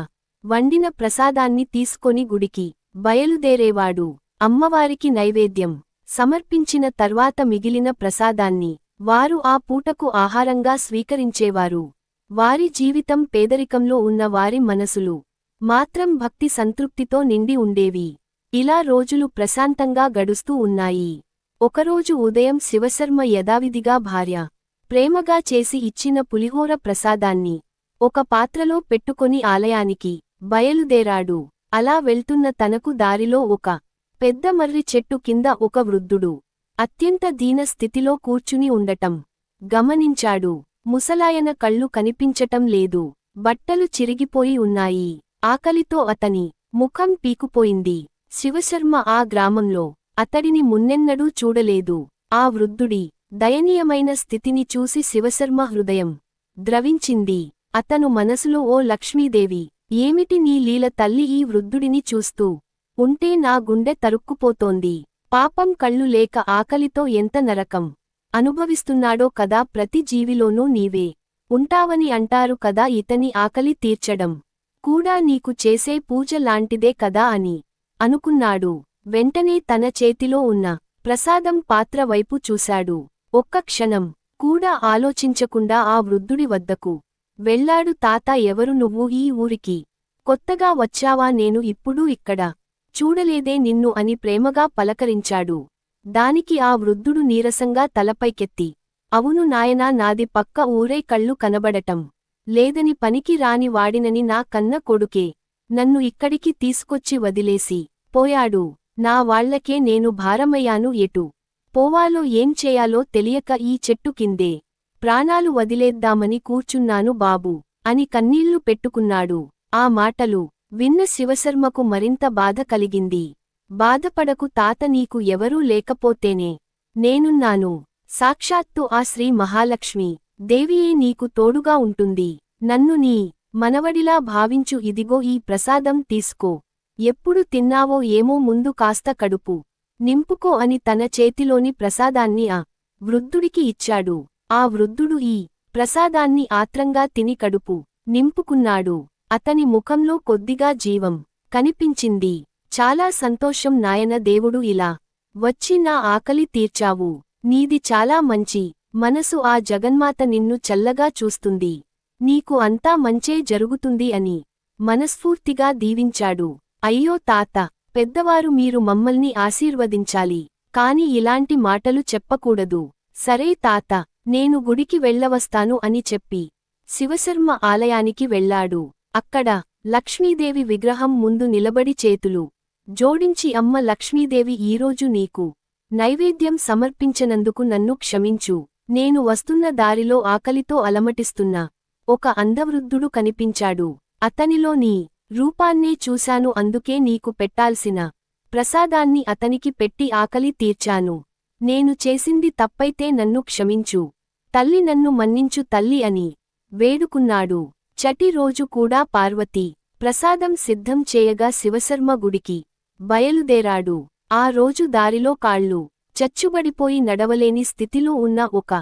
వండిన ప్రసాదాన్ని తీసుకొని గుడికి బయలుదేరేవాడు. అమ్మవారికి నైవేద్యం సమర్పించిన తర్వాత మిగిలిన ప్రసాదాన్ని వారు ఆ పూటకు ఆహారంగా స్వీకరించేవారు. వారి జీవితం పేదరికంలో ఉన్న వారి మనసులు మాత్రం భక్తి సంతృప్తితో నిండి ఉండేవి. ఇలా రోజులు ప్రశాంతంగా గడుస్తూ ఉన్నాయి. ఒకరోజు ఉదయం శివశర్మ యథావిధిగా భార్య ప్రేమగా చేసి ఇచ్చిన పులిహోర ప్రసాదాన్ని ఒక పాత్రలో పెట్టుకొని ఆలయానికి బయలుదేరాడు. అలా వెళ్తున్న తనకు దారిలో ఒక పెద్ద మర్రి చెట్టు కింద ఒక వృద్ధుడు అత్యంత దీన స్థితిలో కూర్చుని ఉండటం గమనించాడు. ముసలాయన కళ్ళు కనిపించటం లేదు. బట్టలు చిరిగిపోయి ఉన్నాయి. ఆకలితో అతని ముఖం పీకుపోయింది. శివశర్మ ఆ గ్రామంలో అతడిని మున్నెన్నడూ చూడలేదు. ఆ వృద్ధుడి దయనీయమైన స్థితిని చూసి శివశర్మ హృదయం ద్రవించింది. అతను మనసులో, ఓ లక్ష్మీదేవి, ఏమిటి నీ లీల తల్లి, ఈ వృద్ధుడిని చూస్తూ ఉంటే నా గుండె తరుక్కుపోతోంది. పాపం, కళ్ళు లేక ఆకలితో ఎంత నరకం అనుభవిస్తున్నాడో కదా. ప్రతి జీవిలోనూ నీవే ఉంటావని అంటారు కదా. ఇతని ఆకలి తీర్చడం కూడా నీకు చేసే పూజ లాంటిదే కదా అని అనుకున్నాడు. వెంటనే తన చేతిలో ఉన్న ప్రసాదం పాత్ర వైపు చూశాడు. ఒక్క క్షణం కూడా ఆలోచించకుండా ఆ వృద్ధుడి వద్దకు వెళ్ళాడు. తాత, ఎవరు నువ్వు? ఈ ఊరికి కొత్తగా వచ్చావా? నేను ఇప్పుడు ఇక్కడ చూడలేదే నిన్ను అని ప్రేమగా పలకరించాడు. దానికి ఆ వృద్ధుడు నీరసంగా తలపైకెత్తి, అవును నాయనా, నాది పక్క ఊరే, కళ్ళు కనబడటం లేదని పనికి రాని వాడినని నా కన్న కొడుకే నన్ను ఇక్కడికి తీసుకొచ్చి వదిలేసి పోయాడు. నా వాళ్లకే నేను భారమయ్యాను. ఎటు పోవాలో ఏం చేయాలో తెలియక ఈ చెట్టు కిందే ప్రాణాలు వదిలేద్దామని కూర్చున్నాను బాబూ అని కన్నీళ్లు పెట్టుకున్నాడు. ఆ మాటలు విన్న శివశర్మకు మరింత బాధ కలిగింది. బాధపడకు తాత, నీకు ఎవరూ లేకపోతేనే నేనున్నాను. సాక్షాత్తు ఆ శ్రీ మహాలక్ష్మి దేవియే నీకు తోడుగా ఉంటుంది. నన్ను నీ మనవడిలా భావించు. ఇదిగో ఈ ప్రసాదం తీసుకో. ఎప్పుడు తిన్నావో ఏమో, ముందు కాస్త కడుపు నింపుకో అని తన చేతిలోని ప్రసాదాన్ని ఆ వృద్ధుడికి ఇచ్చాడు. ఆ వృద్ధుడు ఈ ప్రసాదాన్ని ఆత్రంగా తిని కడుపు నింపుకున్నాడు. అతని ముఖంలో కొద్దిగా జీవం కనిపించింది. చాలా సంతోషం నాయన, దేవుడు ఇలా వచ్చి నా ఆకలి తీర్చావు. నీది చాలా మంచి మనసు. ఆ జగన్మాత నిన్ను చల్లగా చూస్తుంది. నీకు అంతా మంచే జరుగుతుంది అని మనస్ఫూర్తిగా దీవించాడు. అయ్యో తాత, పెద్దవారు మీరు మమ్మల్ని ఆశీర్వదించాలి, కాని ఇలాంటి మాటలు చెప్పకూడదు. సరే తాత, నేను గుడికి వెళ్ళవస్తాను అని చెప్పి శివశర్మ ఆలయానికి వెళ్ళాడు. అక్కడ లక్ష్మీదేవి విగ్రహం ముందు నిలబడి చేతులు జోడించి అమ్మ లక్ష్మీదేవి ఈరోజు నీకు నైవేద్యం సమర్పించనందుకు నన్ను క్షమించు. నేను వస్తున్న దారిలో ఆకలితో అలమటిస్తున్న ఒక అందవృద్ధుడు కనిపించాడు. అతనిలో నీ రూపాన్నే చూశాను, అందుకే నీకు పెట్టాల్సిన ప్రసాదాన్ని అతనికి పెట్టి ఆకలి తీర్చాను. నేను చేసింది తప్పైతే నన్ను క్షమించు తల్లి, నన్ను మన్నించు తల్లి అని వేడుకున్నాడు. చటి రోజు కూడా పార్వతి ప్రసాదం సిద్ధం చేయగా శివశర్మ గుడికి బయలుదేరాడు. ఆ రోజు దారిలో కాళ్ళు చచ్చుబడిపోయి నడవలేని స్థితిలో ఉన్న ఒక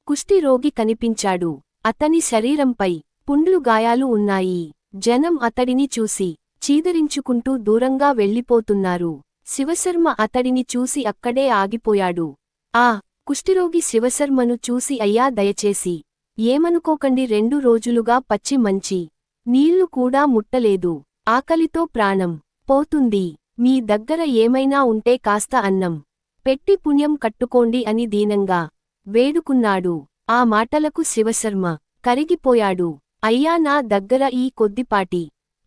కుష్ఠిరోగి కనిపించాడు. అతని శరీరంపై పుండ్లు గాయాలు ఉన్నాయి. జనం అతడిని చూసి చీదరించుకుంటూ దూరంగా వెళ్ళిపోతున్నారు. శివశర్మ అతడిని చూసి అక్కడే ఆగిపోయాడు. ఆ కుష్ఠిరోగి శివశర్మను చూసి అయ్యా దయచేసి ఏమనుకోకండి, 2 రోజులుగా పచ్చి మంచి నీళ్లు కూడా ముట్టలేదు. ఆకలితో ప్రాణం పోతుంది. మీ దగ్గర ఏమైనా ఉంటే కాస్త అన్నం పెట్టి పుణ్యం కట్టుకోండి అని దీనంగా వేడుకున్నాడు. ఆ మాటలకు శివశర్మ కరిగిపోయాడు. అయ్యా, నా దగ్గర ఈ కొద్దిపాటి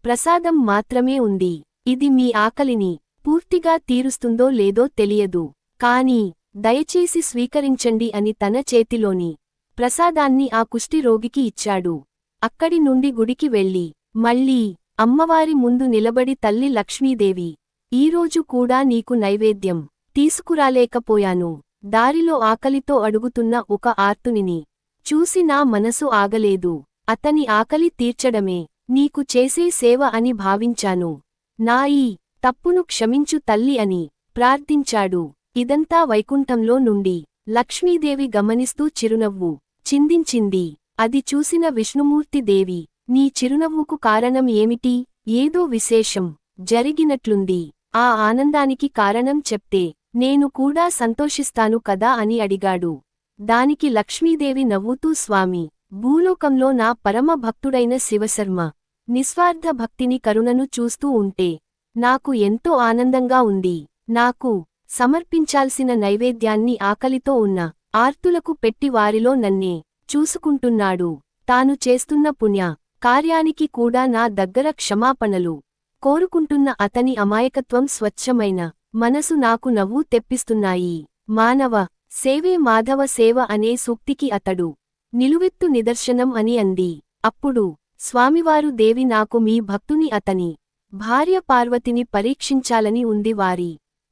ప్రసాదం మాత్రమే ఉంది. ఇది మీ ఆకలిని పూర్తిగా తీరుస్తుందో లేదో తెలియదు, కాని దయచేసి స్వీకరించండి అని తన చేతిలోని ప్రసాదాన్ని ఆ కుష్ఠిరోగికి ఇచ్చాడు. అక్కడి నుండి గుడికి వెళ్ళి మళ్ళీ అమ్మవారి ముందు నిలబడి తల్లి లక్ష్మీదేవి, ఈరోజు కూడా నీకు నైవేద్యం తీసుకురాలేకపోయాను. దారిలో ఆకలితో అడుగుతున్న ఒక ఆర్తునిని చూసి నా మనసు ఆగలేదు. అతని ఆకలి తీర్చడమే నీకు చేసే సేవ అని భావించాను. నా ఈ తప్పును క్షమించు తల్లి అని ప్రార్థించాడు. ఇదంతా వైకుంఠంలో నుండి లక్ష్మీదేవి గమనిస్తూ చిరునవ్వు చిందించింది. అది చూసిన విష్ణుమూర్తి దేవి, నీ చిరునవ్వుకు కారణం ఏమిటి? ఏదో విశేషం జరిగినట్లుంది. ఆ ఆనందానికి కారణం చెప్తే నేను కూడా సంతోషిస్తాను కదా అని అడిగాడు. దానికి లక్ష్మీదేవి నవ్వుతూ, స్వామి, భూలోకంలో నా పరమ భక్తుడైన శివశర్మ నిస్వార్థ భక్తిని కరుణను చూస్తూ ఉంటే నాకు ఎంతో ఆనందంగా ఉంది. నాకు సమర్పించాల్సిన నైవేద్యాన్ని ఆకలితో ఉన్న ఆర్తులకు పెట్టి వారిలో నన్నే చూసుకుంటున్నాడు. తాను చేస్తున్న పుణ్య కార్యానికి కూడా నా దగ్గర క్షమాపణలు కోరుకుంటున్న అతని అమాయకత్వం, స్వచ్ఛమైన మనసు నాకు నవ్వు తెప్పిస్తున్నాయి. మానవ సేవే మాధవ సేవ అనే సూక్తికి అతడు నిలువెత్తు నిదర్శనం అని అంది. అప్పుడు స్వామివారు, దేవి, నాకు మీ భక్తుని అతని భార్య పార్వతిని పరీక్షించాలని ఉంది. వారి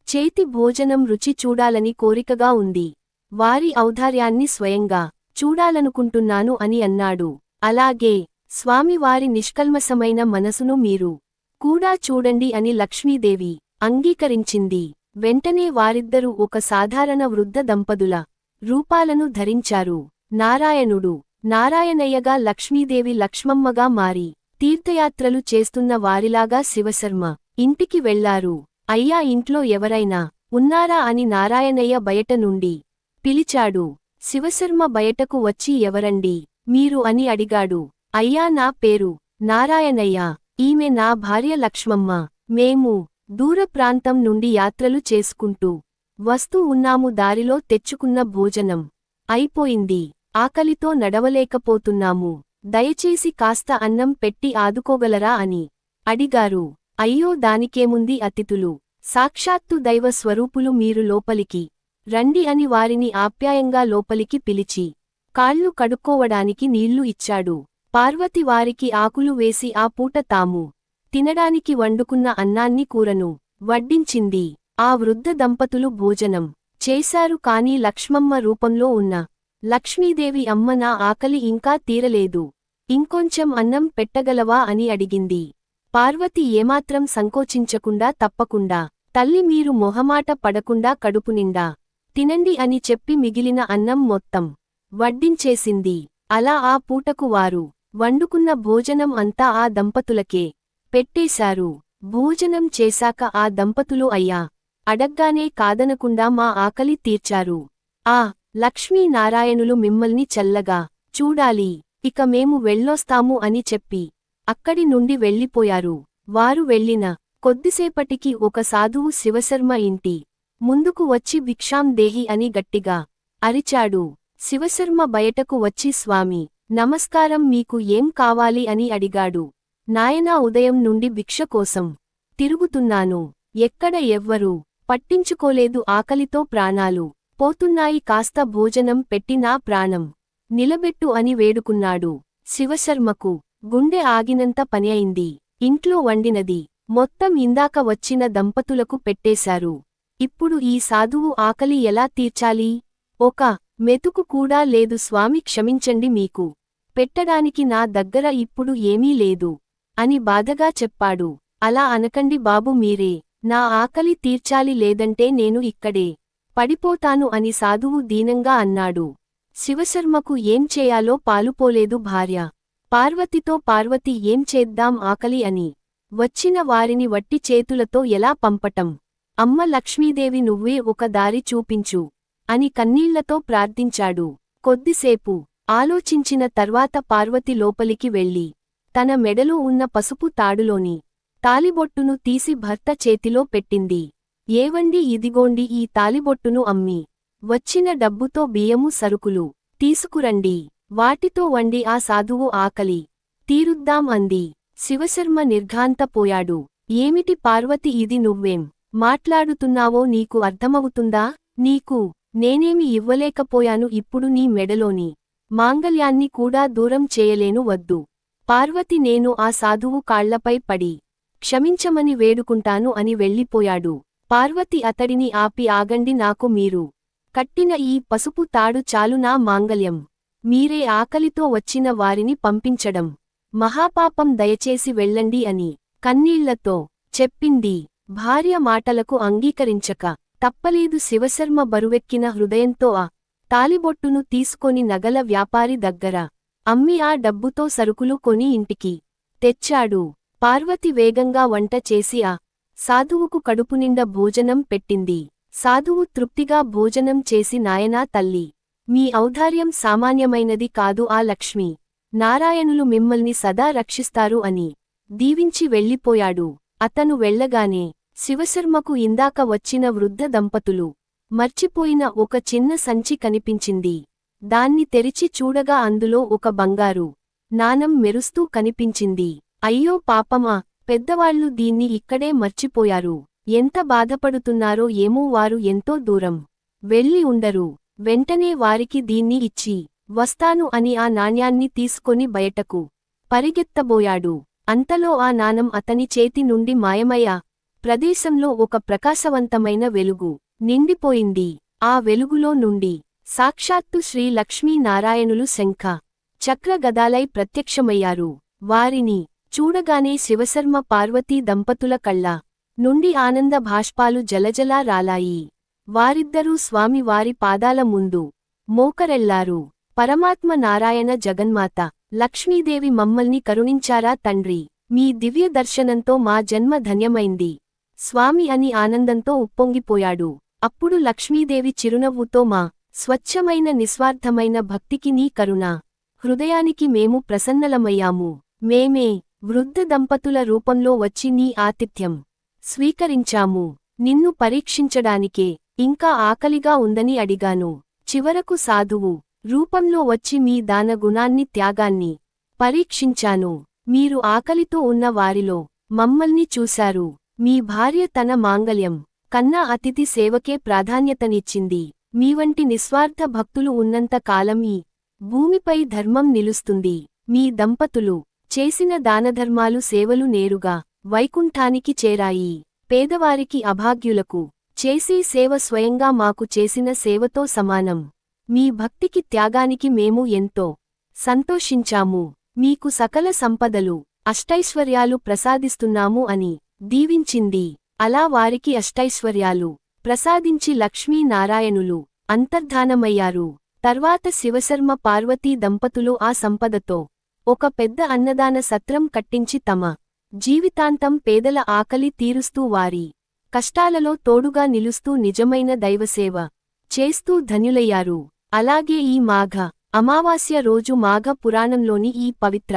చేతి భోజనం రుచి చూడాలని కోరికగా ఉంది. వారి ఔదార్యాన్ని స్వయంగా చూడాలనుకుంటున్నాను అని అన్నాడు. అలాగే స్వామివారి నిష్కల్మసమైన మనసును మీరు కూడా చూడండి అని లక్ష్మీదేవి అంగీకరించింది. వెంటనే వారిద్దరూ ఒక సాధారణ వృద్ధ దంపతుల రూపాలను ధరించారు. నారాయణుడు నారాయణయ్యగా, లక్ష్మీదేవి లక్ష్మమ్మగా మారి తీర్థయాత్రలు చేస్తున్న వారిలాగా శివశర్మ ఇంటికి వెళ్లారు. అయ్యా, ఇంట్లో ఎవరైనా ఉన్నారా అని నారాయణయ్య బయట నుండి పిలిచాడు. శివశర్మ బయటకు వచ్చి, ఎవరండి మీరు అని అడిగాడు. అయ్యా, నా పేరు నారాయణయ్య, ఈమె నా భార్య లక్ష్మమ్మ. మేము దూర ప్రాంతం నుండి యాత్రలు చేసుకుంటూ వస్తూ ఉన్నాము. దారిలో తెచ్చుకున్న భోజనం అయిపోయింది. ఆకలితో నడవలేకపోతున్నాము. దయచేసి కాస్త అన్నం పెట్టి ఆదుకోగలరా అని అడిగారు. అయ్యో, దానికేముంది, అతిథులు సాక్షాత్తు దైవ స్వరూపులు, మీరు లోపలికి రండి అని వారిని ఆప్యాయంగా లోపలికి పిలిచి కాళ్ళు కడుక్కోవడానికి నీళ్లు ఇచ్చాడు. పార్వతి వారికి ఆకులు వేసి ఆ పూట తాము తినడానికి వండుకున్న అన్నాన్ని, కూరను వడ్డించింది. ఆ వృద్ధ దంపతులు భోజనం చేశారు. కాని లక్ష్మమ్మ రూపంలో ఉన్న లక్ష్మీదేవి, అమ్మ, నా ఆకలి ఇంకా తీరలేదు, ఇంకొంచెం అన్నం పెట్టగలవా అని అడిగింది. పార్వతి ఏమాత్రం సంకోచించకుండా, తప్పకుండా తల్లి, మీరు మొహమాట పడకుండా కడుపునిండా తినండి అని చెప్పి మిగిలిన అన్నం మొత్తం వడ్డించేసింది. అలా ఆ పూటకు వారు వండుకున్న భోజనం అంతా ఆ దంపతులకే పెట్టేశారు. భోజనం చేశాక ఆ దంపతులు అయ్యా అడగ్గానే కాదనకుండా మా ఆకలి తీర్చారు. ఆ లక్ష్మీనారాయణులు మిమ్మల్ని చల్లగా చూడాలి, ఇక మేము వెళ్ళొస్తాము అని చెప్పి అక్కడి నుండి వెళ్ళిపోయారు. వారు వెళ్ళిన కొద్దిసేపటికి ఒక సాధువు శివశర్మ ఇంటి ముందుకు వచ్చి భిక్షాం దేహి అని గట్టిగా అరిచాడు. శివశర్మ బయటకు వచ్చి స్వామీ, నమస్కారం, మీకు ఏం కావాలి అని అడిగాడు. నాయనా, ఉదయం నుండి భిక్ష కోసం తిరుగుతున్నాను. ఎక్కడ ఎవ్వరూ పట్టించుకోలేదు. ఆకలితో ప్రాణాలు పోతున్నాయి. కాస్త భోజనం పెట్టి నా ప్రాణం నిలబెట్టు అని వేడుకున్నాడు. శివశర్మకు గుండె ఆగినంత పని అయింది. ఇంట్లో వండినది మొత్తం ఇందాక వచ్చిన దంపతులకు పెట్టేశారు. ఇప్పుడు ఈ సాధువు ఆకలి ఎలా తీర్చాలి? ఒక మెతుకు కూడా లేదు. స్వామి, క్షమించండి, మీకు పెట్టడానికి నా దగ్గర ఇప్పుడు ఏమీ లేదు అని బాధగా చెప్పాడు. అలా అనకండి బాబు, మీరే నా ఆకలి తీర్చాలి, లేదంటే నేను ఇక్కడే పడిపోతాను అని సాధువు దీనంగా అన్నాడు. శివశర్మకు ఏం చేయాలో పాలుపోలేదు. భార్య పార్వతితో, పార్వతి, ఏం చేద్దాం, ఆకలి అని వచ్చిన వారిని వట్టి చేతులతో ఎలా పంపటం? అమ్మ లక్ష్మీదేవి, నువ్వే ఒక దారి చూపించు అని కన్నీళ్లతో ప్రార్థించాడు. కొద్దిసేపు ఆలోచించిన తర్వాత పార్వతి లోపలికి వెళ్ళి తన మెడలో ఉన్న పసుపు తాడులోని తాలిబొట్టును తీసి భర్త చేతిలో పెట్టింది. ఏవండి, ఇదిగోండి, ఈ తాలిబొట్టును అమ్మి వచ్చిన డబ్బుతో బియ్యము, సరుకులు తీసుకురండి. వాటితో వండి ఆ సాధువు ఆకలి తీరుద్దాం అంది. శివశర్మ నిర్ఘాంతపోయాడు. ఏమిటి పార్వతి, ఇది నువ్వేం మాట్లాడుతున్నావో నీకు అర్థమవుతుందా? నీకు నేనేమి ఇవ్వలేకపోయాను. ఇప్పుడు నీ మెడలోని మాంగల్యాన్ని కూడా దూరం చేయలేను. వద్దు పార్వతి, నేను ఆ సాధువు కాళ్లపై పడి క్షమించమని వేడుకుంటాను అని వెళ్ళిపోయాడు. పార్వతి అతడిని ఆపి, ఆగండి, నాకు మీరు కట్టిన ఈ పసుపు తాడు చాలు, నా మాంగల్యం. మీరే ఆకలితో వచ్చిన వారిని పంపించడం మహాపాపం, దయచేసి వెళ్ళండి అని కన్నీళ్లతో చెప్పింది. భార్య మాటలకు అంగీకరించక తప్పలేదు. శివశర్మ బరువెక్కిన హృదయంతో ఆ తాలిబొట్టును తీసుకొని నగల వ్యాపారి దగ్గర అమ్మి ఆ డబ్బుతో సరుకులు కొని ఇంటికి తెచ్చాడు. పార్వతి వేగంగా వంట చేసి ఆ సాధువుకు కడుపునిండా భోజనం పెట్టింది. సాధువు తృప్తిగా భోజనం చేసి, నాయనా తల్లి, మీ ఔదార్యం సామాన్యమైనది కాదు. ఆ లక్ష్మీ నారాయణులు మిమ్మల్ని సదా రక్షిస్తారు అని దీవించి వెళ్ళిపోయాడు. అతను వెళ్ళగానే శివశర్మకు ఇందాక వచ్చిన వృద్ధ దంపతులు మర్చిపోయిన ఒక చిన్న సంచి కనిపించింది. దాన్ని తెరిచి చూడగా అందులో ఒక బంగారు నాణం మెరుస్తూ కనిపించింది. అయ్యో పాపమా, పెద్దవాళ్లు దీన్ని ఇక్కడే మర్చిపోయారు. ఎంత బాధపడుతున్నారో ఏమో, వారు ఎంతో దూరం వెళ్ళి ఉండరు. వెంటనే వారికి దీన్ని ఇచ్చి వస్తాను అని ఆ నాణ్యాన్ని తీసుకొని బయటకు పరిగెత్తబోయాడు. అంతలో ఆ నాణం అతని చేతి నుండి మాయమయ్యా ప్రదేశంలో ఒక ప్రకాశవంతమైన వెలుగు నిండిపోయింది. ఆ వెలుగులో నుండి సాక్షాత్తు శ్రీ లక్ష్మీనారాయణులు శంఖ చక్ర గదాలై ప్రత్యక్షమయ్యారు. వారిని చూడగానే శివశర్మ పార్వతీ దంపతుల కళ్ళ నుండి ఆనంద భాష్పాలు జలజలా రాలాయి. వారిద్దరూ స్వామి వారి పాదాల ముందు మోకరెళ్లారు. పరమాత్మ నారాయణ జగన్మాత లక్ష్మీదేవి, మమ్మల్ని కరుణించారా తండ్రి. మీ దివ్య దర్శనంతో మా జన్మ ధన్యమైంది స్వామి అని ఆనందంతో ఉప్పొంగిపోయాడు. అప్పుడు లక్ష్మీదేవి చిరునవ్వుతో, మా స్వచ్ఛమైన నిస్వార్థమైన భక్తికి నీ కరుణ హృదయానికి మేము ప్రసన్నలమయ్యాము. మేమే వృద్ధ దంపతుల రూపంలో వచ్చి నీ ఆతిథ్యం స్వీకరించాము. నిన్ను పరీక్షించడానికే ఇంకా ఆకలిగా ఉందని అడిగాను. చివరకు సాధువు రూపంలో వచ్చి మీ దాన గుణాన్ని, త్యాగాన్ని పరీక్షించాను. మీరు ఆకలితో ఉన్న వారిలో మమ్మల్ని చూశారు. మీ భార్య తన మాంగల్యం కన్నా అతిథి సేవకే ప్రాధాన్యతనిచ్చింది. మీవంటి నిస్వార్థ భక్తులు ఉన్నంత కాలం ఈ భూమిపై ధర్మం నిలుస్తుంది. మీ దంపతులు చేసిన దానధర్మాలు, సేవలు నేరుగా వైకుంఠానికి చేరాయి. పేదవారికి, అభాగ్యులకు చేసే సేవ స్వయంగా మాకు చేసిన సేవతో సమానం. మీ భక్తికి, త్యాగానికి మేము ఎంతో సంతోషించాము. మీకు సకల సంపదలు, అష్టైశ్వర్యాలు ప్రసాదిస్తున్నాము అని దీవించింది. అలా వారికి అష్టైశ్వర్యాలు ప్రసాదించి లక్ష్మీనారాయణులు అంతర్ధానమయ్యారు. తర్వాత శివశర్మ పార్వతీ దంపతులు ఆ సంపదతో ఒక పెద్ద అన్నదాన సత్రం కట్టించి తమ జీవితాంతం పేదల ఆకలి తీరుస్తూ, వారి కష్టాలలో తోడుగా నిలుస్తూ నిజమైన దైవసేవ చేస్తూ ధన్యులయ్యారు. అలాగే ఈ మాఘ అమావాస్య రోజు మాఘ పురాణంలోని ఈ పవిత్ర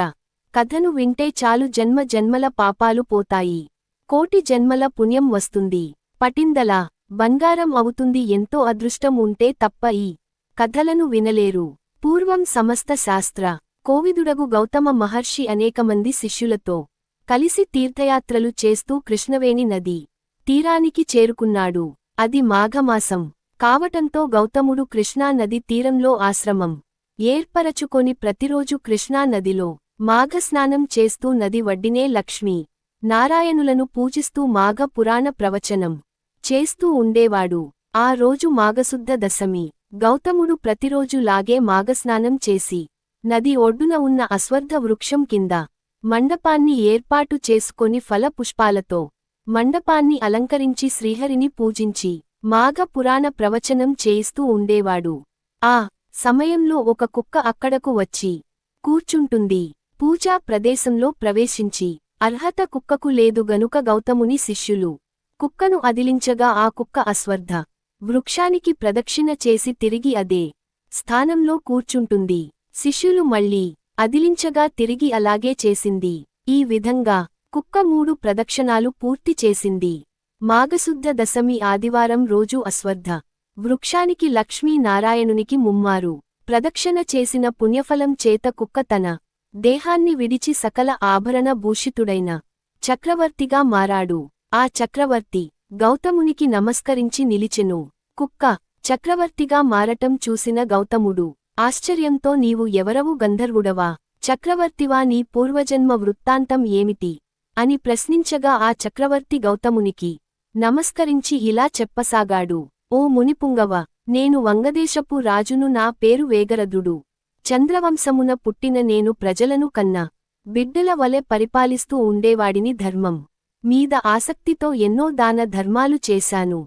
కథను వింటే చాలు, జన్మ జన్మల పాపాలు పోతాయి. కోటి జన్మల పుణ్యం వస్తుంది. పటిందలా బంగారం అవుతుంది. ఎంతో అదృష్టం ఉంటే తప్ప ఈ కథలను వినలేరు. పూర్వం సమస్త శాస్త్ర కోవిదుడగు గౌతమ మహర్షి అనేకమంది శిష్యులతో కలిసి తీర్థయాత్రలు చేస్తూ కృష్ణవేణి నది తీరానికి చేరుకున్నాడు. అది మాఘమాసం కావటంతో గౌతముడు కృష్ణా నది తీరంలో ఆశ్రమం ఏర్పరచుకొని ప్రతిరోజు కృష్ణా నదిలో మాఘస్నానం చేస్తూ నది వడ్డినే లక్ష్మీ నారాయణులను పూజిస్తూ మాఘ పురాణ ప్రవచనం చేస్తూ ఉండేవాడు. ఆ రోజు మాఘశుద్ధ దశమి. గౌతముడు ప్రతిరోజు లాగే మాఘస్నానం చేసి నది ఒడ్డున ఉన్న అశ్వత్థ వృక్షం కింద మండపాన్ని ఏర్పాటు చేసుకొని ఫల పుష్పాలతో మండపాన్ని అలంకరించి శ్రీహరిని పూజించి మాఘ పురాణ ప్రవచనం చేయిస్తూ ఉండేవాడు. ఆ సమయంలో ఒక కుక్క అక్కడకు వచ్చి కూర్చుంటుంది. పూజా ప్రదేశంలో ప్రవేశించి అర్హత కుక్కకు లేదు గనుక గౌతముని శిష్యులు కుక్కను అదిలించగా ఆ కుక్క అశ్వత్థ వృక్షానికి ప్రదక్షిణ చేసి తిరిగి అదే స్థానంలో కూర్చుంటుంది. శిష్యులు మళ్ళీ అదిలించగా తిరిగి అలాగే చేసింది. ఈ విధంగా కుక్క 3 ప్రదక్షిణాలు పూర్తి చేసింది. మాఘశుద్ధ దశమి ఆదివారం రోజు అశ్వత్థ వృక్షానికి లక్ష్మీ నారాయణునికి ముమ్మారు ప్రదక్షిణ చేసిన పుణ్యఫలం చేత కుక్క తన దేహాన్ని విడిచి సకల ఆభరణ భూషితుడైన చక్రవర్తిగా మారాడు. ఆ చక్రవర్తి గౌతమునికి నమస్కరించి నిలిచెను. కుక్క చక్రవర్తిగా మారటం చూసిన గౌతముడు ఆశ్చర్యంతో నీవు ఎవరవు గంధర్వుడవా, చక్రవర్తివా, నీ పూర్వజన్మ వృత్తాంతం ఏమిటి అని ప్రశ్నించగా ఆ చక్రవర్తి గౌతమునికి నమస్కరించి ఇలా చెప్పసాగాడు. ఓ మునిపుంగవ, నేను వంగదేశపు రాజును. నా పేరు వేగరథుడు. చంద్రవంశమున పుట్టిన నేను ప్రజలను కన్నా బిడ్డల వలె పరిపాలిస్తూ ఉండేవాడిని. ధర్మం మీద ఆసక్తితో ఎన్నో దాన ధర్మాలు చేశాను.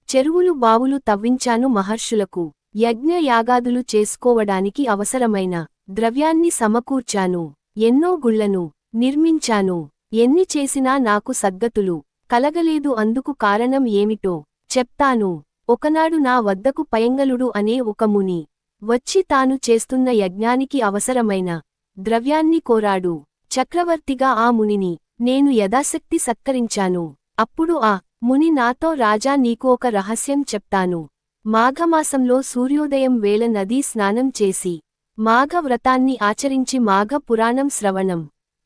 చెరువులు బావులు తవ్వించాను. మహర్షులకు యజ్ఞ యాగాదులు చేసుకోవడానికి అవసరమైన ద్రవ్యాన్ని సమకూర్చాను. ఎన్నో గుళ్లను నిర్మించాను. ఎన్ని చేసినా నాకు సద్గతులు కలగలేదు. అందుకు కారణం ఏమిటో చెప్తాను. ఒకనాడు నా వద్దకు పయంగలుడు అనే ఒక ముని వచ్చి తాను చేస్తున్న యజ్ఞానికి అవసరమైన ద్రవ్యాన్ని కోరాడు. చక్రవర్తిగా ఆ మునిని నేను యథాశక్తి సత్కరించాను. అప్పుడు ఆ ముని నాతో, రాజా, నీకు ఒక రహస్యం చెప్తాను. మాఘమాసంలో సూర్యోదయం వేళ నదీ స్నానం చేసి మాఘ వ్రతాన్ని ఆచరించి మాఘ పురాణం శ్రవణం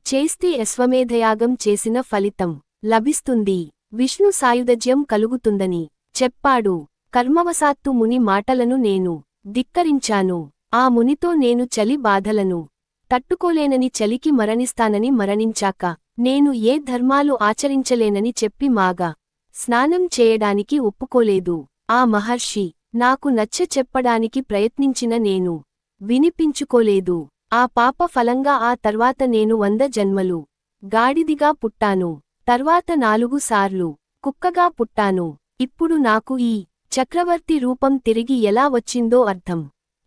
చేస్తే అశ్వమేధయాగం చేసిన ఫలితం లభిస్తుంది. విష్ణు సాయుధజ్యం కలుగుతుందని చెప్పాడు. కర్మవశాత్తు ముని మాటలను నేను ధిక్కరించాను. ఆ మునితో నేను చలి బాధలను తట్టుకోలేనని, చలికి మరణిస్తానని, మరణించాక నేను ఏ ధర్మాలు ఆచరించలేనని చెప్పి మాఘ స్నానం చేయడానికి ఒప్పుకోలేదు. ఆ మహర్షి నాకు నచ్చ చెప్పడానికి ప్రయత్నించిన నేను వినిపించుకోలేదు. ఆ పాప ఫలంగా ఆ తర్వాత నేను 100 జన్మలు గాడిదిగా పుట్టాను. తర్వాత 4 సార్లు కుక్కగా పుట్టాను. ఇప్పుడు నాకు ఈ చక్రవర్తి రూపం తిరిగి ఎలా వచ్చిందో అర్థం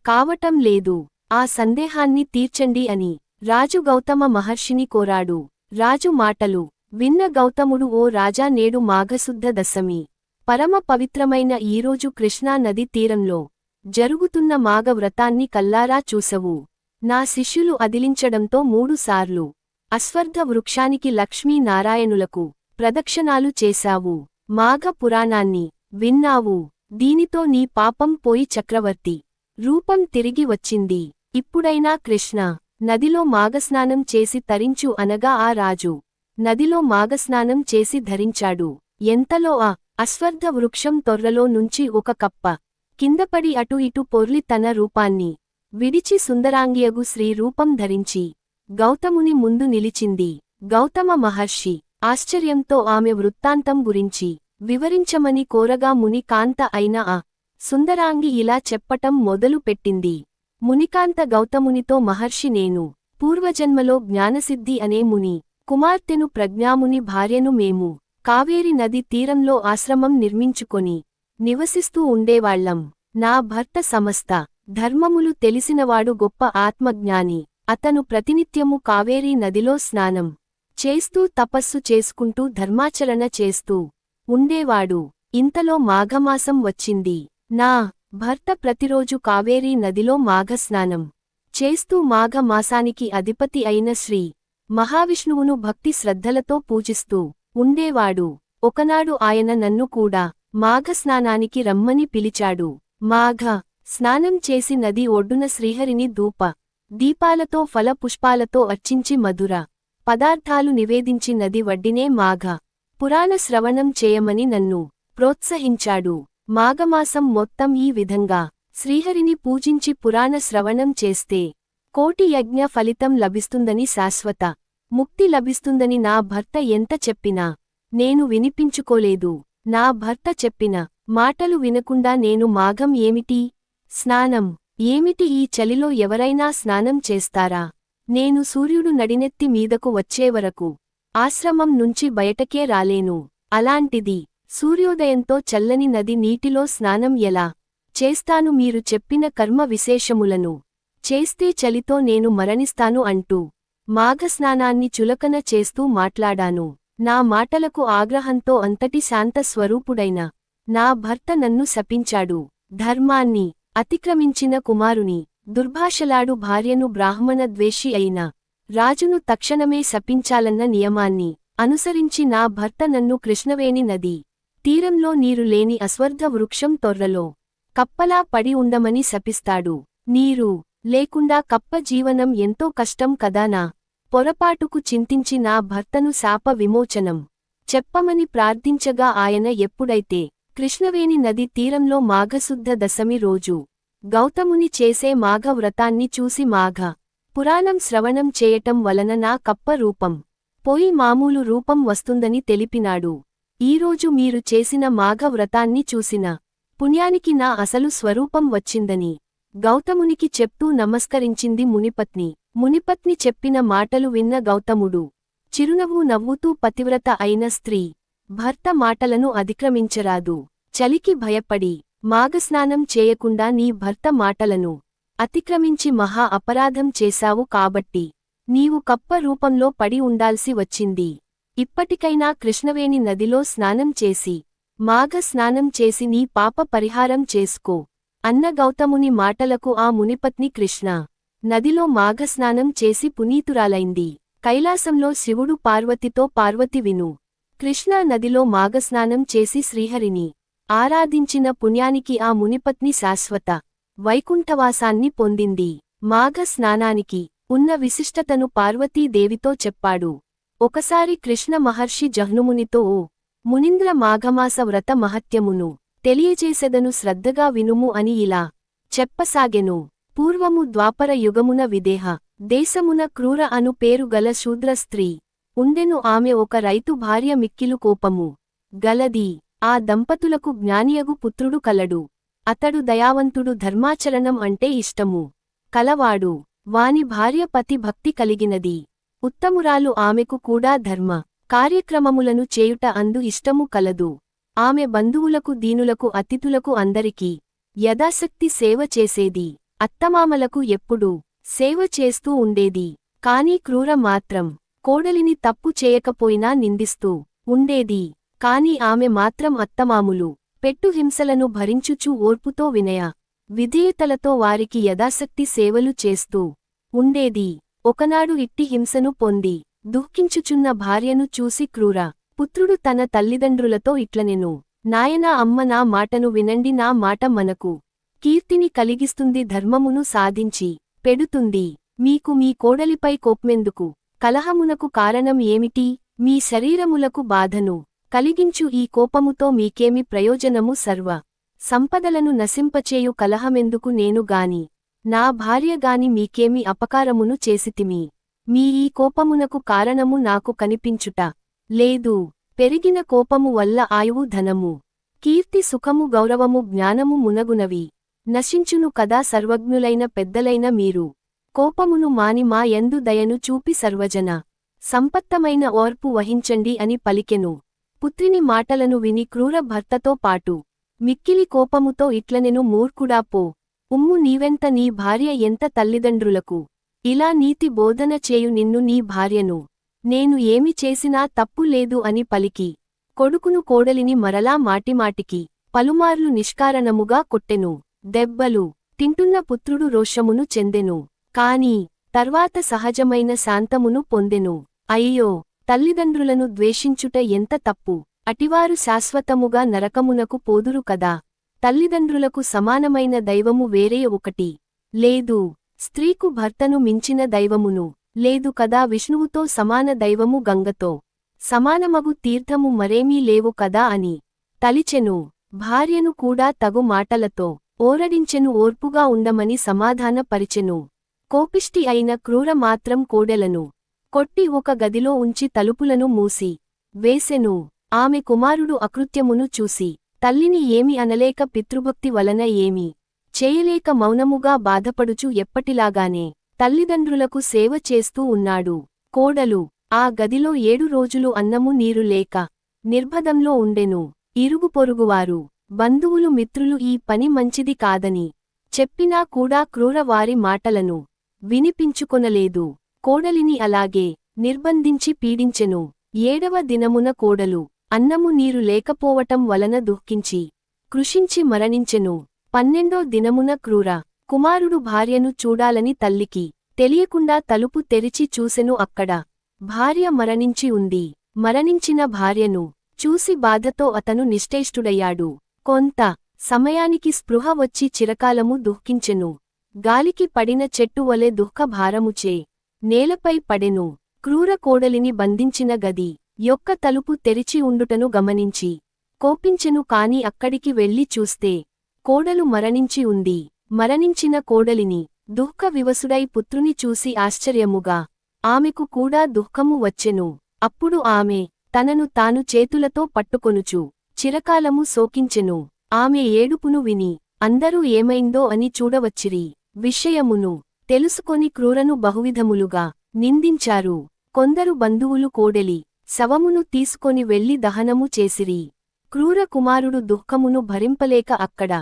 కావటం లేదు. ఆ సందేహాన్ని తీర్చండి అని రాజు గౌతమ మహర్షిని కోరాడు. రాజు మాటలు విన్న గౌతముడు, ఓ రాజా, నేడు మాఘశుద్ధ దశమి. పరమ పవిత్రమైన ఈరోజు కృష్ణా నది తీరంలో జరుగుతున్న మాఘ వ్రతాన్ని కల్లారా చూసవు. నా శిష్యులు అదిలించడంతో 3 సార్లు అశ్వత్థ వృక్షానికి లక్ష్మీ నారాయణులకు ప్రదక్షిణాలు చేశావు. మాఘ పురాణాన్ని విన్నావు. దీనితో నీ పాపం పోయి చక్రవర్తి రూపం తిరిగి వచ్చింది. ఇప్పుడైనా కృష్ణ నదిలో మాఘస్నానం చేసి తరించు అనగా ఆ రాజు నదిలో మాఘస్నానం చేసి ధరించాడు. ఎంతలో ఆ అశ్వత్థ వృక్షం తొర్రలో నుంచి ఒక కప్ప కిందపడి అటు ఇటు పొర్లి తన రూపాన్ని విడిచి సుందరాంగియగు శ్రీ రూపం ధరించి గౌతముని ముందు నిలిచింది. గౌతమ మహర్షి ఆశ్చర్యంతో ఆమె వృత్తాంతం గురించి వివరించమని కోరగా ముని కాంత అయిన ఆ సుందరాంగి ఇలా చెప్పటం మొదలు పెట్టింది. మునికాంత గౌతమునితో, మహర్షి, నేను పూర్వజన్మలో జ్ఞానసిద్ధి అనే ముని కుమార్తెను, ప్రజ్ఞాముని భార్యను. మేము కావేరి నది తీరంలో ఆశ్రమం నిర్మించుకొని నివసిస్తూ ఉండేవాళ్లం. నా భర్త సమస్త ధర్మములు తెలిసినవాడు, గొప్ప ఆత్మజ్ఞాని. అతను ప్రతినిత్యము కావేరీ నదిలో స్నానం చేస్తూ తపస్సు చేసుకుంటూ ధర్మాచరణ చేస్తూ ఉండేవాడు. ఇంతలో మాఘమాసం వచ్చింది. నా భర్త ప్రతిరోజు కావేరీ నదిలో మాఘస్నానం చేస్తూ మాఘమాసానికి అధిపతి అయిన శ్రీ మహావిష్ణువును భక్తి శ్రద్ధలతో పూజిస్తూ ఉండేవాడు. ఒకనాడు ఆయన నన్ను కూడా మాఘస్నానానికి రమ్మని పిలిచాడు. మాఘ స్నానం చేసి నది ఒడ్డున శ్రీహరిని దీపాలతో ఫల పుష్పాలతో అర్చించి మధుర పదార్థాలు నివేదించి నది వడ్డినే మాఘ పురాణ శ్రవణం చేయమని నన్ను ప్రోత్సహించాడు. మాఘమాసం మొత్తం ఈ విధంగా శ్రీహరిని పూజించి పురాణ శ్రవణం చేస్తే కోటి యజ్ఞ ఫలితం లభిస్తుందని, శాశ్వత ముక్తి లభిస్తుందని నా భర్త ఎంత చెప్పినా నేను వినిపించుకోలేదు. నా భర్త చెప్పిన మాటలు వినకుండా నేను మాఘం ఏమిటి, స్నానం ఏమిటి, ఈ చలిలో ఎవరైనా స్నానం చేస్తారా? నేను సూర్యుడు నడినెత్తి మీదకు వచ్చేవరకు ఆశ్రమం నుంచి బయటకే రాలేను. అలాంటిది సూర్యోదయంతో చల్లని నది నీటిలో స్నానం ఎలా చేస్తాను? మీరు చెప్పిన కర్మ విశేషములను చేస్తే చలితో నేను మరణిస్తాను అంటూ మాఘస్నానాన్ని చులకన చేస్తూ మాట్లాడాను. నా మాటలకు ఆగ్రహంతో అంతటి శాంత స్వరూపుడైన నా భర్త నన్ను శపించాడు. ధర్మాన్ని అతిక్రమించిన కుమారుని, దుర్భాషలాడు భార్యను, బ్రాహ్మణ ద్వేషి అయిన రాజును తక్షణమే శపించాలన్న నియమాన్ని అనుసరించి నా భర్త నన్ను కృష్ణవేణి నది తీరంలో నీరు లేని అశ్వర్థ వృక్షం తొర్రలో కప్పలా పడి ఉండమని శపిస్తాడు. నీరు లేకుండా కప్ప జీవనం ఎంతో కష్టం కదానా? పొరపాటుకు చింతించి నా భర్తను శాప విమోచనం చెప్పమని ప్రార్థించగా ఆయన ఎప్పుడైతే కృష్ణవేణి నది తీరంలో మాఘశుద్ధ దశమి రోజు గౌతముని చేసే మాఘ వ్రతాన్ని చూసి మాఘ పురాణం శ్రవణం చేయటం వలన నా కప్ప రూపం పోయి మామూలు రూపం వస్తుందని తెలిపినాడు. ఈరోజు మీరు చేసిన మాఘ వ్రతాన్ని చూసిన పుణ్యానికి నా అసలు స్వరూపం వచ్చిందని గౌతమునికి చెప్తూ నమస్కరించింది మునిపత్ని. మునిపత్ని చెప్పిన మాటలు విన్న గౌతముడు చిరునవ్వు నవ్వుతూ, పతివ్రత అయిన స్త్రీ భర్త మాటలను అతిక్రమించరాదు. చలికి భయపడి మాఘస్నానం చేయకుండా నీ భర్త మాటలను అతిక్రమించి మహా అపరాధం చేశావు కాబట్టి నీవు కప్ప రూపంలో పడి ఉండాల్సి వచ్చింది. ఇప్పటికైనా కృష్ణవేణి నదిలో స్నానం చేసి మాఘ స్నానం చేసి నీ పాప పరిహారం చేసుకో అన్న గౌతముని మాటలకు ఆ మునిపత్ని కృష్ణ నదిలో మాఘస్నానం చేసి పునీతురాలైంది. కైలాసంలో శివుడు పార్వతితో, పార్వతి విను కృష్ణా నదిలో మాఘస్నానం చేసి శ్రీహరిని ఆరాధించిన పుణ్యానికి ఆ మునిపత్ని శాశ్వత వైకుంఠవాసాన్ని పొందింది. మాఘ స్నానానికి ఉన్న విశిష్టతను పార్వతీదేవితో చెప్పాడు. ఒకసారి కృష్ణ మహర్షి జహ్నుమునితో, ఓ మునింద్ర, మాఘమాస వ్రత మహత్యమును తెలియజేసెదను, శ్రద్ధగా వినుము అని ఇలా చెప్పసాగెను. పూర్వము ద్వాపర యుగమున విదేహ దేశమున క్రూర అను పేరు గల శూద్ర స్త్రీ ఉండెను. ఆమె ఒక రైతు భార్య, మిక్కిలు కోపము గలది. ఆ దంపతులకు జ్ఞానియగు పుత్రుడు కలడు. అతడు దయావంతుడు, ధర్మాచరణం అంటే ఇష్టము కలవాడు. వాని భార్య పతి భక్తి కలిగినది, ఉత్తమురాలు. ఆమెకు కూడా ధర్మ కార్యక్రమములను చేయుట అందు ఇష్టము కలదు. ఆమె బంధువులకు, దీనులకు, అతిథులకు అందరికీ యథాశక్తి సేవ చేసేది. అత్తమామలకు ఎప్పుడూ సేవ చేస్తూ ఉండేది. కాని క్రూర మాత్రం కోడలిని తప్పు చేయకపోయినా నిందిస్తూ ఉండేది. కాని ఆమె మాత్రం అత్తమాములు పెట్టు హింసలను భరించుచూ ఓర్పుతో, వినయ విధేయతలతో వారికి యథాశక్తి సేవలు చేస్తూ ఉండేది. ఒకనాడు ఇట్టి హింసను పొంది దుఃఖించుచున్న భార్యను చూసి క్రూర పుత్రుడు తన తల్లిదండ్రులతో ఇట్లనెను, నాయనా, అమ్మ, నా మాటను వినండి. నా మాట మనకు కీర్తిని కలిగిస్తుంది, ధర్మమును సాధించి పెడుతుంది. మీకు మీ కోడలిపై కోప్మెందుకు? కలహమునకు కారణం ఏమిటి? మీ శరీరములకు బాధను కలిగించు ఈ కోపముతో మీకేమి ప్రయోజనము? సర్వ సంపదలను నశింపచేయు కలహమెందుకు? నేను గాని నా భార్య గాని మీకేమి అపకారమును చేసితిమి? మీ ఈ కోపమునకు కారణము నాకు కనిపించుట లేదు. పెరిగిన కోపము వల్ల ఆయువు, ధనము, కీర్తి, సుఖము, గౌరవము, జ్ఞానము మునగునవి నశించును కదా. సర్వజ్ఞులైన పెద్దలైన మీరు కోపమును మాని మా యందు దయను చూపి సర్వజన సంపత్తమైన ఓర్పు వహించండి అని పలికెను. పుత్రిని మాటలను విని క్రూర భర్తతో పాటు మిక్కిలి కోపముతో ఇట్లనెను, మూర్ఖుడా, పో ఉమ్ము, నీవెంత, నీ భార్య ఎంత, తల్లిదండ్రులకు ఇలా నీతి బోధన చేయు నిన్ను, నీ భార్యను నేను ఏమి చేసినా తప్పు లేదు అని పలికి కొడుకును, కోడలిని మరలా మాటిమాటికి పలుమార్లు నిష్కారణముగా కొట్టెను. దెబ్బలు తింటున్న పుత్రుడు రోషమును చెందెను. కాని తర్వాత సహజమైన శాంతమును పొందెను. అయ్యో, తల్లిదండ్రులను ద్వేషించుట ఎంత తప్పు. అటివారు శాశ్వతముగా నరకమునకు పోదురు కదా. తల్లిదండ్రులకు సమానమైన దైవము వేరే ఒకటి లేదు. స్త్రీకు భర్తను మించిన దైవమును లేదు కదా. విష్ణువుతో సమాన దైవము గంగతో సమానమగు తీర్థము మరేమీ లేవు కదా అని తలిచెను. భార్యను కూడా తగు మాటలతో ఓరడించెను. ఓర్పుగా ఉండమని సమాధాన పరిచెను. కోపిష్టి అయిన క్రూర మాత్రం కోడెలను కొట్టి ఒక గదిలో ఉంచి తలుపులను మూసి వేసెను. ఆమె కుమారుడు అకృత్యమును చూసి తల్లిని ఏమి అనలేక పితృభక్తి వలన ఏమి చేయలేక మౌనముగా బాధపడుచు ఎప్పటిలాగానే తల్లిదండ్రులకు సేవ చేస్తూ ఉన్నాడు. కోడలు ఆ గదిలో 7 రోజులు అన్నము నీరు లేక నిర్భదంలో ఉండెను. ఇరుగు పొరుగువారు బంధువులు మిత్రులు ఈ పని మంచిది కాదని చెప్పినా కూడా క్రూర వారి మాటలను వినిపించుకొనలేదు. కోడలిని అలాగే నిర్బంధించి పీడించెను. 7వ దినమున కోడలు అన్నము నీరు లేకపోవటం వలన దుఃఖించి కృషించి మరణించెను. 12వ దినమున క్రూర కుమారుడు భార్యను చూడాలని తల్లికి తెలియకుండా తలుపు తెరిచి చూసెను. అక్కడ భార్య మరణించి ఉంది. మరణించిన భార్యను చూసి బాధతో అతను నిశ్చేష్టుడయ్యాడు. కొంత సమయానికి స్పృహ వచ్చి చిరకాలము దుఃఖించెను. గాలికి పడిన చెట్టు వలె దుఃఖభారముచే నేలపై పడెను. క్రూర కోడలిని బంధించిన గది యొక్క తలుపు తెరిచి ఉండుటను గమనించి కోపించెను. కాని అక్కడికి వెళ్లి చూస్తే కోడలు మరణించి ఉంది. మరణించిన కోడలిని దుఃఖ వివసుడై పుత్రుని చూసి ఆశ్చర్యముగా ఆమెకు కూడా దుఃఖము వచ్చెను. అప్పుడు ఆమె తనను తాను చేతులతో పట్టుకొనుచు చిరకాలము శోకించెను. ఆమె ఏడుపును విని అందరూ ఏమైందో అని చూడవచ్చిరి. విషయమును తెలుసుకొని క్రూరను బహువిధములుగా నిందించారు. కొందరు బంధువులు కోడలి శవమును తీసుకొని వెళ్లి దహనము చేసిరి. క్రూర కుమారుడు దుఃఖమును భరింపలేక అక్కడ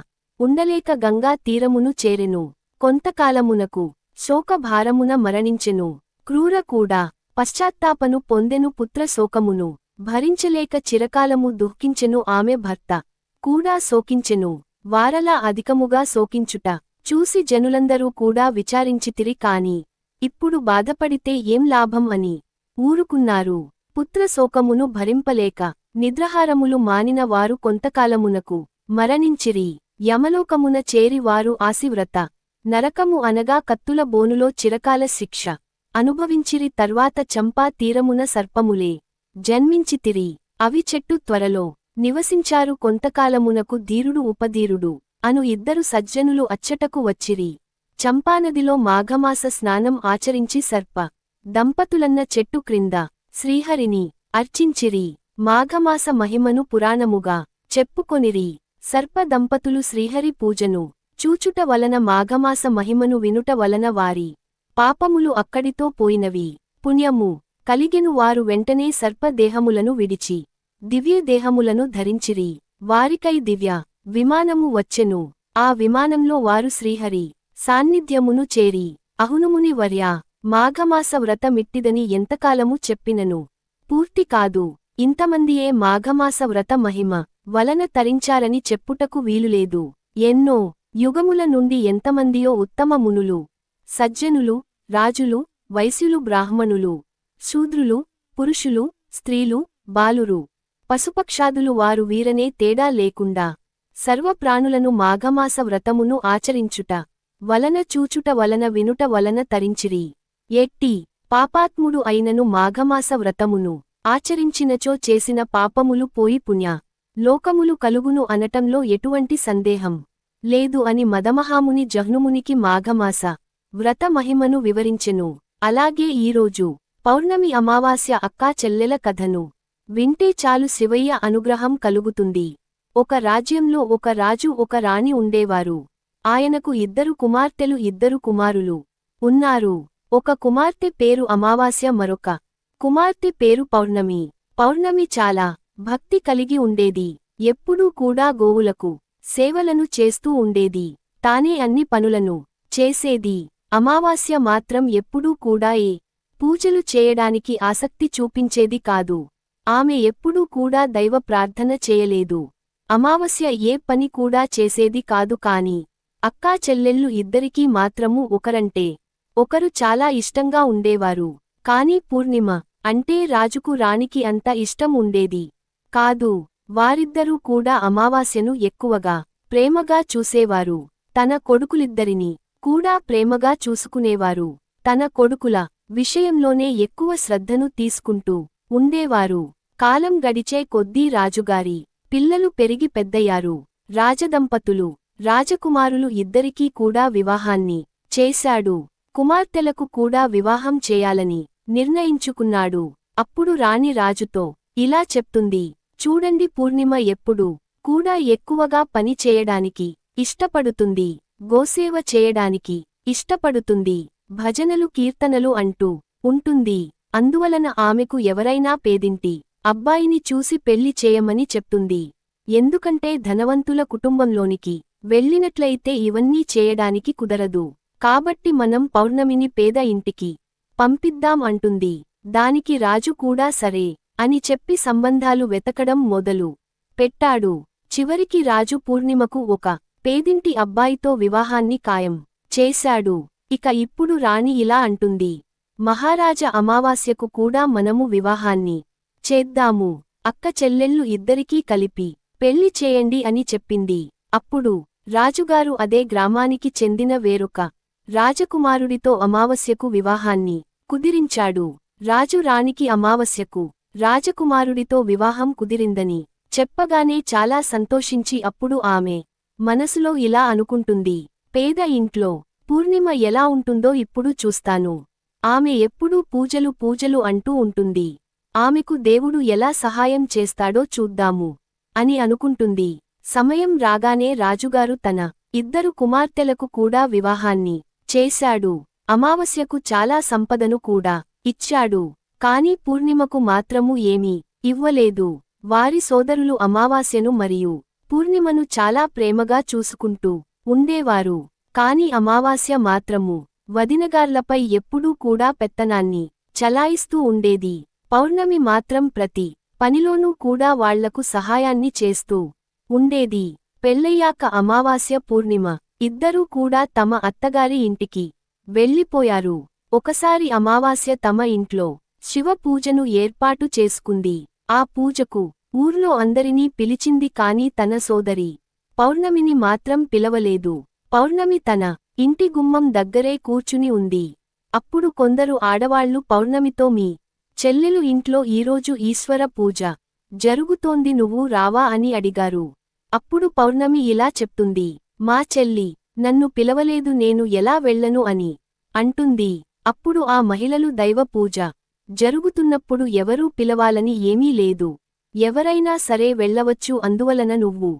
ఉండలేక గంగా తీరమును చేరెను. కొంతకాలమునకు శోకభారమున మరణించెను. క్రూర కూడా పశ్చాత్తాపను పొందెను. పుత్ర శోకమును భరించలేక చిరకాలము దుఃఖించెను. ఆమె భర్త కూడా శోకించెను. వారలా అధికముగా శోకించుట చూసి జనులందరూ కూడా విచారించితిరి. కాని ఇప్పుడు బాధపడితే ఏం లాభం అని ఊరుకున్నారు. పుత్ర శోకమును భరింపలేక నిద్రాహారములు మానిన వారు కొంతకాలమునకు మరణించిరి. యమలోకమున చేరి వారు ఆశివ్రత నరకము అనగా కత్తుల బోనులో చిరకాల శిక్ష అనుభవించిరి. తర్వాత చంపా తీరమున సర్పములే జన్మించితిరి. అవి చెట్టు త్వరలో నివసించారు. కొంతకాలమునకు ధీరుడు ఉపధీరుడు అను 2 సజ్జనులు అచ్చటకు వచ్చిరి. చంపానదిలో మాఘమాస స్నానం ఆచరించి సర్ప దంపతులన్న చెట్టు క్రింద శ్రీహరిని అర్చించిరి. మాఘమాస మహిమను పురాణముగా చెప్పుకొనిరి. సర్ప దంపతులు శ్రీహరి పూజను చూచుట వలన మాఘమాస మహిమను వినుట వలన వారి పాపములు అక్కడితో పోయినవి. పుణ్యము కలిగెను. వారు వెంటనే సర్పదేహములను విడిచి దివ్యదేహములను ధరించిరి. వారికై దివ్య విమానము వచ్చెను. ఆ విమానంలో వారు శ్రీహరి సాన్నిధ్యమును చేరి అహునుముని వర్యా మాఘమాస వ్రతమిట్టిదని ఎంతకాలము చెప్పినను పూర్తి కాదు. ఇంతమందియే మాఘమాస వ్రత మహిమ వలన తరించారని చెప్పుటకు వీలులేదు. ఎన్నో యుగముల నుండి ఎంతమందియో ఉత్తమ మునులు సజ్జనులు రాజులు వైశ్యులు బ్రాహ్మణులు శూద్రులు పురుషులు స్త్రీలు బాలురు పశుపక్షాదులు వారు వీరనే తేడా లేకుండా సర్వప్రాణులను మాఘమాస వ్రతమును ఆచరించుట వలన చూచుట వలన వినుట వలన తరించిరి. ఎట్టి పాపాత్ముడు అయినను మాఘమాస వ్రతమును ఆచరించినచో చేసిన పాపములు పోయి పుణ్య లోకములు కలుగును అనటంలో ఎటువంటి సందేహం లేదు అని మదమహాముని జహ్నుమునికి మాఘమాస వ్రత మహిమను వివరించెను. అలాగే ఈరోజు పౌర్ణమి అమావాస్య అక్కా చెల్లెల కథను వింటే చాలు శివయ్య అనుగ్రహం కలుగుతుంది. ఒక రాజ్యంలో ఒక రాజు ఒక రాణి ఉండేవారు. ఆయనకు 2 కుమార్తెలు 2 కుమారులు ఉన్నారు. ఒక కుమార్తె పేరు అమావాస్య, మరొక కుమార్తె పేరు పౌర్ణమి. పౌర్ణమి చాలా భక్తి కలిగి ఉండేది. ఎప్పుడూ కూడా గోవులకు సేవలను చేస్తూ ఉండేది. తానే అన్ని పనులను చేసేది. అమావాస్య మాత్రం ఎప్పుడూ కూడా ఏ పూజలు చేయడానికి ఆసక్తి చూపించేది కాదు. ఆమె ఎప్పుడూ కూడా దైవ ప్రార్థన చేయలేదు. అమావాస్య ఏ పని కూడా చేసేది కాదు. కాని అక్కా చెల్లెళ్ళు ఇద్దరికీ మాత్రము ఒకరంటే ఒకరు చాలా ఇష్టంగా ఉండేవారు. కాని పూర్ణిమ అంటే రాజుకు రాణికి అంత ఇష్టం ఉండేది కాదు. వారిద్దరూ కూడా అమావాస్యను ఎక్కువగా ప్రేమగా చూసేవారు. తన కొడుకులిద్దరినీ కూడా ప్రేమగా చూసుకునేవారు. తన కొడుకుల విషయంలోనే ఎక్కువ శ్రద్ధను తీసుకుంటూ ఉండేవారు. కాలం గడిచే కొద్దీ రాజుగారి పిల్లలు పెరిగి పెద్దయ్యారు. రాజదంపతులు రాజకుమారులు ఇద్దరికీ కూడా వివాహాన్ని చేశాడు. కుమార్తెలకు కూడా వివాహం చేయాలని నిర్ణయించుకున్నాడు. అప్పుడు రాణి రాజుతో ఇలా చెప్తుంది, చూడండి, పూర్ణిమ ఎప్పుడూ కూడా ఎక్కువగా పని చేయడానికి ఇష్టపడుతుంది, గోసేవ చేయడానికి ఇష్టపడుతుంది, భజనలు కీర్తనలు అంటూ ఉంటుంది. అందువలన ఆమెకు ఎవరైనా పేదింటి అబ్బాయిని చూసి పెళ్లి చేయమని చెప్తుంది. ఎందుకంటే ధనవంతుల కుటుంబంలోనికి వెళ్ళినట్లయితే ఇవన్నీ చేయడానికి కుదరదు. కాబట్టి మనం పౌర్ణమిని పేద ఇంటికి పంపిద్దాం అంటుంది. దానికి రాజు కూడా సరే అని చెప్పి సంబంధాలు వెతకడం మొదలు పెట్టాడు. చివరికి రాజు పూర్ణిమకు ఒక పేదింటి అబ్బాయితో వివాహాన్ని ఖాయం చేశాడు. ఇక ఇప్పుడు రాణి ఇలా అంటుంది, మహారాజా, అమావాస్యకు కూడా మనము వివాహాన్ని చేద్దాము. అక్క చెల్లెళ్ళు ఇద్దరికీ కలిపి పెళ్లి చేయండి అని చెప్పింది. అప్పుడు రాజుగారు అదే గ్రామానికి చెందిన వేరొక రాజకుమారుడితో అమావాస్యకు వివాహాన్ని కుదిరించాడు. రాజు రాణికి అమావాస్యకు రాజకుమారుడితో వివాహం కుదిరిందని చెప్పగానే చాలా సంతోషించి అప్పుడు ఆమె మనసులో ఇలా అనుకుంటుంది, పేద ఇంట్లో పూర్ణిమ ఎలా ఉంటుందో ఇప్పుడు చూస్తాను. ఆమె ఎప్పుడూ పూజలు పూజలు అంటూ ఉంటుంది. ఆమెకు దేవుడు ఎలా సహాయం చేస్తాడో చూద్దాము అని అనుకుంటుంది. సమయం రాగానే రాజుగారు తన ఇద్దరు కుమార్తెలకు కూడా వివాహాన్ని చేశాడు. అమావాస్యకు చాలా సంపదను కూడా ఇచ్చాడు. కాని పూర్ణిమకు మాత్రము ఏమీ ఇవ్వలేదు. వారి సోదరులు అమావాస్యను మరియు పూర్ణిమను చాలా ప్రేమగా చూసుకుంటూ ఉండేవారు. కాని అమావాస్య మాత్రము వదినగార్లపై ఎప్పుడూ కూడా పెత్తనాన్ని చలాయిస్తూ ఉండేది. పౌర్ణమి మాత్రం ప్రతి పనిలోనూ కూడా వాళ్లకు సహాయాన్ని చేస్తూ ఉండేది. పెళ్లయ్యాక అమావాస్య పూర్ణిమ ఇద్దరూ కూడా తమ అత్తగారి ఇంటికి వెళ్ళిపోయారు. ఒకసారి అమావాస్య తమ ఇంట్లో శివ పూజను ఏర్పాటు చేసుకుంది. ఆ పూజకు ఊర్లో అందరినీ పిలిచింది, కాని తన సోదరి పౌర్ణమిని మాత్రం పిలవలేదు. పౌర్ణమి తన ఇంటి గుమ్మం దగ్గరే కూర్చుని ఉంది. అప్పుడు కొందరు ఆడవాళ్లు పౌర్ణమితో, మీ చెల్లెలు ఇంట్లో ఈరోజు ఈశ్వర పూజ జరుగుతోంది, నువ్వు రావా అని అడిగారు. అప్పుడు పౌర్ణమి ఇలా చెప్తుంది, మా చెల్లి నన్ను పిలవలేదు, నేను ఎలా వెళ్ళను అని అంటుంది. అప్పుడు ఆ మహిళలు, దైవ పూజ జరుగుతున్నప్పుడు ఎవరూ పిలవాలని ఏమీ లేదు, ఎవరైనా సరే వెళ్ళవచ్చు, అందువలన నువ్వు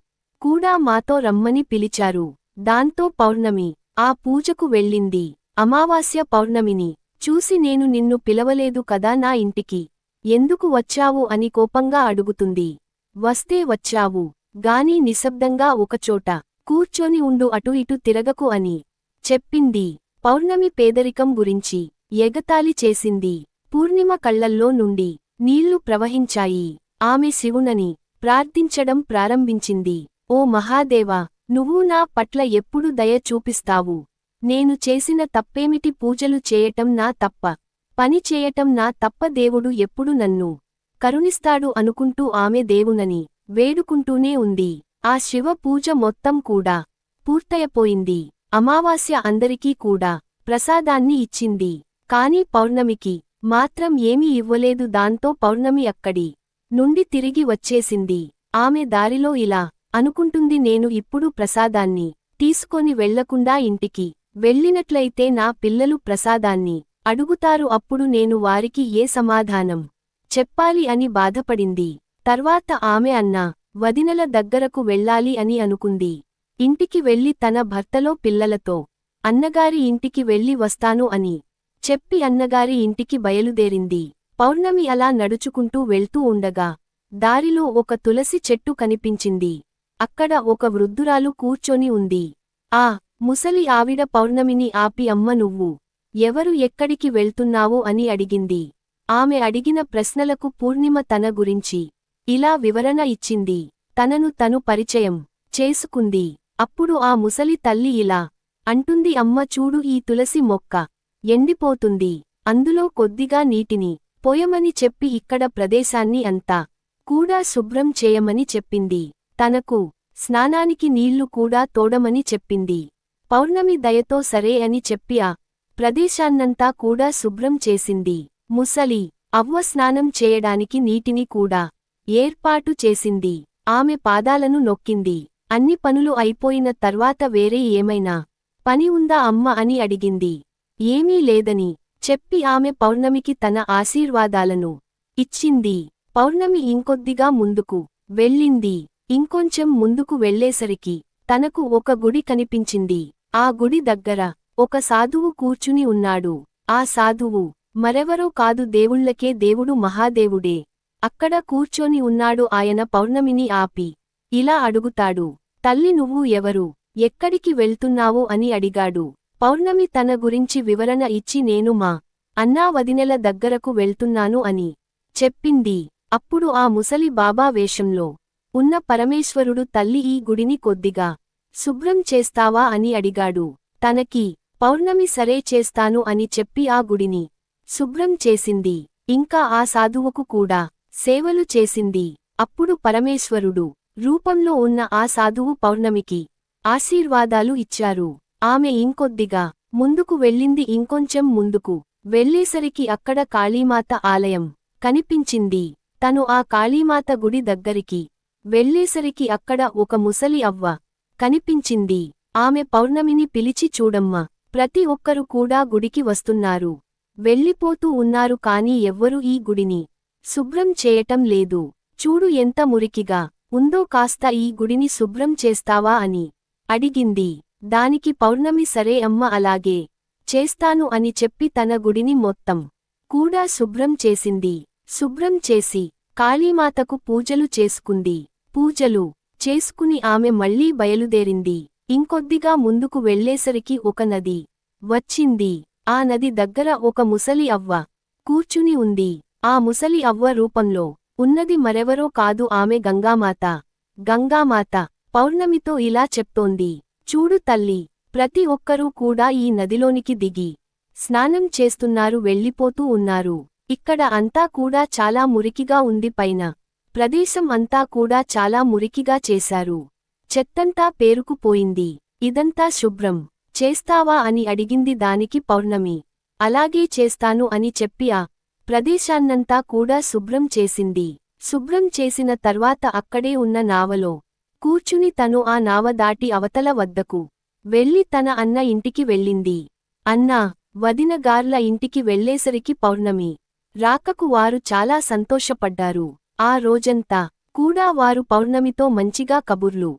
కూడా మాతో రమ్మని పిలిచారు. దాంతో పౌర్ణమి ఆ పూజకు వెళ్ళింది. అమావాస్య పౌర్ణమిని చూసి, నేను నిన్ను పిలవలేదు కదా, నా ఇంటికి ఎందుకు వచ్చావు అని కోపంగా అడుగుతుంది. వస్తే వచ్చావు గాని నిశ్శబ్దంగా ఒకచోట కూర్చొని ఉండు, అటు ఇటు తిరగకు అని చెప్పింది. పౌర్ణమి పేదరికం గురించి ఎగతాళి చేసింది. పూర్ణిమ కళ్లల్లో నుండి నీళ్లు ప్రవహించాయి. ఆమె శివునని ప్రార్థించడం ప్రారంభించింది. ఓ మహాదేవా, నువ్వు నా పట్ల ఎప్పుడు దయ చూపిస్తావు? నేను చేసిన తప్పేమిటి? పూజలు చేయటం నా తప్ప, పని చేయటం నా తప్ప, దేవుడు ఎప్పుడు నన్ను కరుణిస్తాడు అనుకుంటూ ఆమె దేవునని వేడుకుంటూనే ఉంది. ఆ శివ పూజ మొత్తం కూడా పూర్తయపోయింది. అమావాస్య అందరికీ కూడా ప్రసాదాన్ని ఇచ్చింది. కాని పౌర్ణమికి మాత్రం ఏమీ ఇవ్వలేదు. దాంతో పౌర్ణమి అక్కడి నుండి తిరిగి వచ్చేసింది. ఆమె దారిలో ఇలా అనుకుంటుంది, నేను ఇప్పుడు ప్రసాదాన్ని తీసుకొని వెళ్లకుండా ఇంటికి వెళ్ళినట్లయితే నా పిల్లలు ప్రసాదాన్ని అడుగుతారు, అప్పుడు నేను వారికి ఏ సమాధానం చెప్పాలి అని బాధపడింది. తర్వాత ఆమె అన్న వదినల దగ్గరకు వెళ్ళాలి అని అనుకుంది. ఇంటికి వెళ్లి తన భర్తలో పిల్లలతో అన్నగారి ఇంటికి వెళ్లి వస్తాను అని చెప్పి అన్నగారి ఇంటికి బయలుదేరింది. పౌర్ణమి అలా నడుచుకుంటూ వెళ్తూ ఉండగా దారిలో ఒక తులసి చెట్టు కనిపించింది. అక్కడ ఒక వృద్ధురాలు కూర్చొని ఉంది. ఆ ముసలి ఆవిడ పౌర్ణమిని ఆపి, అమ్మ, నువ్వు ఎవరు, ఎక్కడికి వెళ్తున్నావు అని అడిగింది. ఆమె అడిగిన ప్రశ్నలకు పూర్ణిమ తన గురించి ఇలా వివరణ ఇచ్చింది. తనను తను పరిచయం చేసుకుంది. అప్పుడు ఆ ముసలి తల్లి ఇలా అంటుంది, అమ్మ చూడు, ఈ తులసి మొక్క ఎండిపోతుంది. అందులో కొద్దిగా నీటిని పోయమని చెప్పి ఇక్కడ ప్రదేశాన్ని అంతా కూడా శుభ్రం చేయమని చెప్పింది. తనకు స్నానానికి నీళ్లు కూడా తోడమని చెప్పింది. పౌర్ణమి దయతో సరే అని చెప్పి ఆ ప్రదేశాన్నంతా కూడా శుభ్రం చేసింది. ముసలి అవ్వ స్నానం చేయడానికి నీటిని కూడా ఏర్పాటు చేసింది. ఆమె పాదాలను నొక్కింది. అన్ని పనులు అయిపోయిన తర్వాత వేరే ఏమైనా పని ఉందా అమ్మ అని అడిగింది. ఏమీ లేదని చెప్పి ఆమె పౌర్ణమికి తన ఆశీర్వాదాలను ఇచ్చింది. పౌర్ణమి ఇంకొద్దిగా ముందుకు వెళ్ళింది. ఇంకొంచెం ముందుకు వెళ్ళేసరికి తనకు ఒక గుడి కనిపించింది. ఆ గుడి దగ్గర ఒక సాధువు కూర్చుని ఉన్నాడు. ఆ సాధువు మరెవరో కాదు, దేవుళ్ళకే దేవుడు మహాదేవుడే. అక్కడ కూర్చొని ఉన్నాడు. ఆయన పౌర్ణమిని ఆపి ఇలా అడుగుతాడు, తల్లి నువ్వు ఎవరు, ఎక్కడికి వెళ్తున్నావు అని అడిగాడు. పౌర్ణమి తన గురించి వివరణ ఇచ్చి నేను మా అన్నా వదినెల దగ్గరకు వెళ్తున్నాను అని చెప్పింది. అప్పుడు ఆ ముసలి బాబా వేషంలో ఉన్న పరమేశ్వరుడు తల్లి ఈ గుడిని కొద్దిగా శుభ్రం చేస్తావా అని అడిగాడు. తనకి పౌర్ణమి సరే చేస్తాను అని చెప్పి ఆ గుడిని శుభ్రం చేసింది. ఇంకా ఆ సాధువుకు కూడా సేవలు చేసింది. అప్పుడు పరమేశ్వరుడు రూపంలో ఉన్న ఆ సాధువు పౌర్ణమికి ఆశీర్వాదాలు ఇచ్చారు. ఆమె ఇంకొద్దిగా ముందుకు వెళ్ళింది. ఇంకొంచెం ముందుకు వెళ్ళేసరికి అక్కడ కాళీమాత ఆలయం కనిపించింది. తను ఆ కాళీమాత గుడి దగ్గరికి వెళ్ళేసరికి అక్కడ ఒక ముసలి అవ్వ కనిపించింది. ఆమె పౌర్ణమిని పిలిచి చూడమ్మా, ప్రతి ఒక్కరు కూడా గుడికి వస్తున్నారు, వెళ్ళిపోతూ ఉన్నారు, కాని ఎవ్వరూ ఈ గుడిని శుభ్రం చేయటం లేదు. చూడు ఎంత మురికిగా ఉందో, కాస్త ఈ గుడిని శుభ్రం చేస్తావా అని అడిగింది. దానికి పౌర్ణమి సరే అమ్మ అలాగే చేస్తాను అని చెప్పి తన గుడిని మొత్తం కూడా శుభ్రం చేసింది. శుభ్రం చేసి కాళీమాతకు పూజలు చేసుకుంది. పూజలు చేసుకుని ఆమె మళ్లీ బయలుదేరింది. ఇంకొద్దిగా ముందుకు వెళ్ళేసరికి ఒక నది వచ్చింది. ఆ నది దగ్గర ఒక ముసలి అవ్వ కూర్చుని ఉంది. ఆ ముసలి అవ్వ రూపంలో ఉన్నది మరెవరో కాదు, ఆమె గంగామాత. గంగామాత పౌర్ణమితో ఇలా చెప్తోంది, చూడు తల్లి, ప్రతి ఒక్కరూ కూడా ఈ నదిలోనికి దిగి స్నానం చేస్తున్నారు, వెళ్ళిపోతూ ఉన్నారు. ఇక్కడ అంతా కూడా చాలా మురికిగా ఉంది. పైన ప్రదేశం అంతా కూడా చాలా మురికిగా చేశారు. చెత్తంతా పేరుకుపోయింది. ఇదంతా శుభ్రం చేస్తావా అని అడిగింది. దానికి పౌర్ణమి అలాగే చేస్తాను అని చెప్పి ఆ ప్రదేశాన్నంతా కూడా శుభ్రం చేసింది. శుభ్రం చేసిన తర్వాత అక్కడే ఉన్న నావలో కూర్చుని తను ఆ నావ దాటి అవతల వద్దకు వెళ్ళి తన అన్న ఇంటికి వెళ్ళింది. అన్నా వదిన గార్ల ఇంటికి వెళ్ళేసరికి పౌర్ణమి రాకకు వారు చాలా సంతోషపడ్డారు. ఆ రోజంతా కూడా వారు పౌర్ణమితో మంచిగా కబుర్లు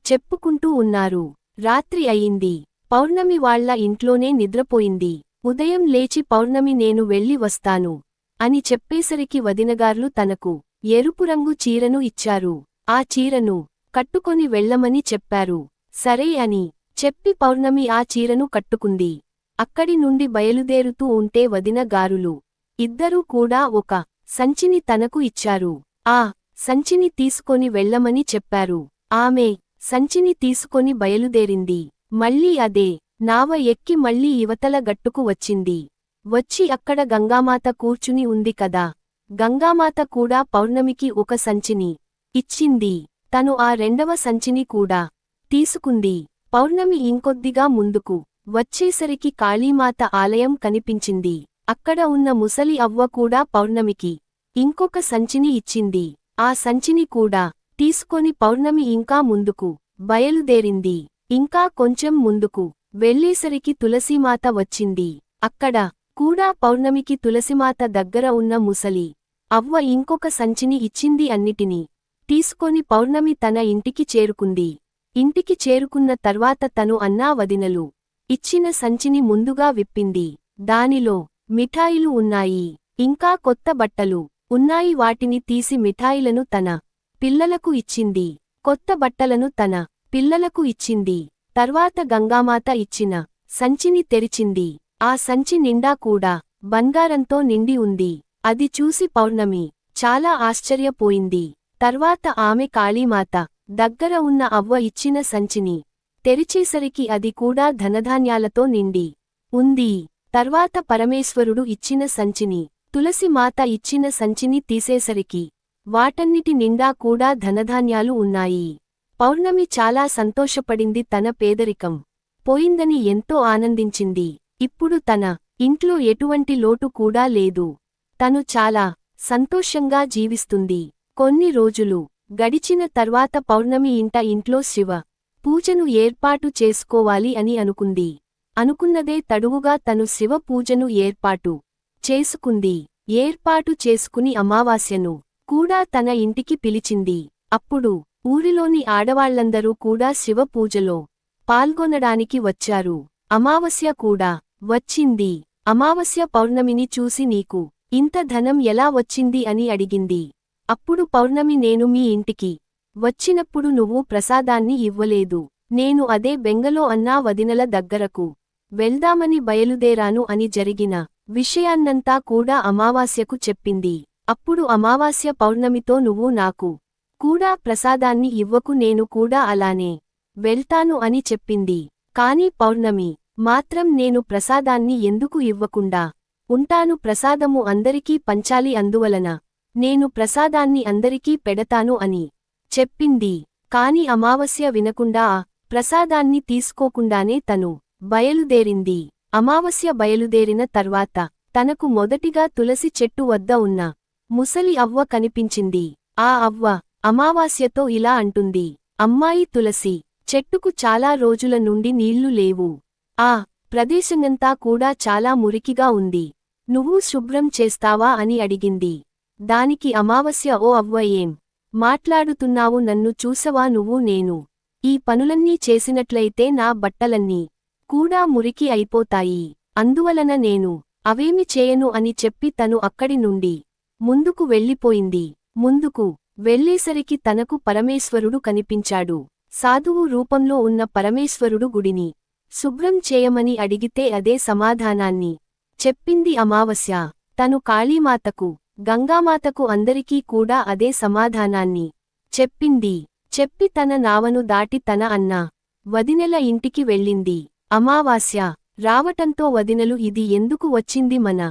చెప్పుకుంటూ ఉన్నారు. రాత్రి అయింది. పౌర్ణమి వాళ్ల ఇంట్లోనే నిద్రపోయింది. ఉదయం లేచి పౌర్ణమి నేను వెళ్ళి వస్తాను అని చెప్పేసరికి వదినగార్లు తనకు ఎరుపు రంగు చీరను ఇచ్చారు. ఆ చీరను కట్టుకొని వెళ్ళమని చెప్పారు. సరే అని చెప్పి పౌర్ణమి ఆ చీరను కట్టుకుంది. అక్కడి నుండి బయలుదేరుతూ ఉంటే వదిన గారులు ఇద్దరూ కూడా ఒక సంచిని తనకు ఇచ్చారు. ఆ సంచిని తీసుకొని వెళ్ళమని చెప్పారు. ఆమె సంచిని తీసుకొని బయలుదేరింది. మళ్ళీ అదే నావ ఎక్కి మళ్ళీ ఇవతల గట్టుకు వచ్చింది. వచ్చి అక్కడ గంగామాత కూర్చుని ఉంది కదా. గంగామాత కూడా పౌర్ణమికి ఒక సంచిని ఇచ్చింది. తను ఆ రెండవ సంచిని కూడా తీసుకుంది. పౌర్ణమి ఇంకొద్దిగా ముందుకు వచ్చేసరికి కాళీమాత ఆలయం కనిపించింది. అక్కడ ఉన్న ముసలి అవ్వ కూడా పౌర్ణమికి ఇంకొక సంచిని ఇచ్చింది. ఆ సంచిని కూడా తీసుకొని పౌర్ణమి ఇంకా ముందుకు బయలుదేరింది. ఇంకా కొంచెం ముందుకు వెళ్ళేసరికి తులసీమాత వచ్చింది. అక్కడ కూడా పౌర్ణమికి తులసిమాత దగ్గర ఉన్న ముసలి అవ్వ ఇంకొక సంచిని ఇచ్చింది. అన్నిటినీ తీసుకొని పౌర్ణమి తన ఇంటికి చేరుకుంది. ఇంటికి చేరుకున్న తర్వాత తను అన్నా వదినలు ఇచ్చిన సంచిని ముందుగా విప్పింది. దానిలో మిఠాయిలు ఉన్నాయి, ఇంకా కొత్త బట్టలు ఉన్నాయి. వాటిని తీసి మిఠాయిలను తన పిల్లలకు ఇచ్చింది. కొత్త బట్టలను తన పిల్లలకు ఇచ్చింది. తర్వాత గంగామాత ఇచ్చిన సంచిని తెరిచింది. ఆ సంచి నిండా కూడా బంగారంతో నిండి ఉంది. అది చూసి పౌర్ణమి చాలా ఆశ్చర్యపోయింది. తర్వాత ఆమె కాళీమాత దగ్గర ఉన్న అవ్వ ఇచ్చిన సంచిని తెరిచేసరికి అది కూడా ధనధాన్యాలతో నిండి ఉంది. తర్వాత పరమేశ్వరుడు ఇచ్చిన సంచిని తులసి మాత ఇచ్చిన సంచిని తీసేసరికి వాటన్నిటి నిండా కూడా ధనధాన్యాలు ఉన్నాయి. పౌర్ణమి చాలా సంతోషపడింది. తన పేదరికం పోయిందని ఎంతో ఆనందించింది. ఇప్పుడు తన ఇంట్లో ఎటువంటి లోటు కూడా లేదు. తను చాలా సంతోషంగా జీవిస్తుంది. కొన్ని రోజులు గడిచిన తర్వాత పౌర్ణమి ఇంట్లో శివ పూజను ఏర్పాటు చేసుకోవాలి అని అనుకుంది. అనుకున్నదే తడువుగా తను శివ పూజను ఏర్పాటు చేసుకుంది. ఏర్పాటు చేసుకుని అమావాస్యను కూడా తన ఇంటికి పిలిచింది. అప్పుడు ఊరిలోని ఆడవాళ్లందరూ కూడా శివ పూజలో పాల్గొనడానికి వచ్చారు. అమావాస్య కూడా వచ్చింది. అమావాస్య పౌర్ణమిని చూసి నీకు ఇంత ధనం ఎలా వచ్చింది అని అడిగింది. అప్పుడు పౌర్ణమి, నేను మీ ఇంటికి వచ్చినప్పుడు నువ్వు ప్రసాదాన్ని ఇవ్వలేదు. నేను అదే బెంగలో అన్నా వదినల దగ్గరకు వెళ్దామని బయలుదేరాను అని జరిగిన విషయాన్నంతా కూడా అమావాస్యకు చెప్పింది. అప్పుడు అమావాస్య పౌర్ణమితో, నువ్వు నాకు కూడా ప్రసాదాన్ని ఇవ్వకు, నేను కూడా అలానే వెళ్తాను అని చెప్పింది. కాని పౌర్ణమి మాత్రం, నేను ప్రసాదాన్ని ఎందుకు ఇవ్వకుండా ఉంటాను, ప్రసాదము అందరికీ పంచాలి, అందువలన నేను ప్రసాదాన్ని అందరికీ పెడతాను అని చెప్పింది. కాని అమావాస్య వినకుండా ఆ ప్రసాదాన్ని తీసుకోకుండానే తను బయలుదేరింది. అమావాస్య బయలుదేరిన తర్వాత తనకు మొదటిగా తులసి చెట్టు వద్ద ఉన్న ముసలి అవ్వ కనిపించింది. ఆ అవ్వ అమావాస్యతో ఇలా అంటుంది, అమ్మాయి తులసి, చెట్టుకు చాలా రోజుల నుండి నీళ్లు లేవు. ఆ ప్రదేశమంతా కూడా చాలా మురికిగా ఉంది. నువ్వు శుభ్రం చేస్తావా అని అడిగింది. దానికి అమావాస్య, ఓ అవ్వ, ఏం మాట్లాడుతున్నావు, నన్ను చూసవా నువ్వు? నేను ఈ పనులన్నీ చేసినట్లయితే నా బట్టలన్నీ కూడా మురికి అయిపోతాయి. అందువలన నేను అవేమి చేయను అని చెప్పి తను అక్కడి నుండి ముందుకు వెళ్ళిపోయింది. ముందుకు వెళ్ళేసరికి తనకు పరమేశ్వరుడు కనిపించాడు. సాధువు రూపంలో ఉన్న పరమేశ్వరుడు గుడిని శుభ్రం చేయమని అడిగితే అదే సమాధానాన్ని చెప్పింది అమావాస్య. తను కాళీమాతకు, గంగామాతకు, అందరికీ కూడా అదే సమాధానాన్ని చెప్పింది. చెప్పి తన నావను దాటి తన అన్న వదినెల ఇంటికి వెళ్ళింది. అమావాస్య రావటంతో వదినలు, ఇది ఎందుకు వచ్చింది మన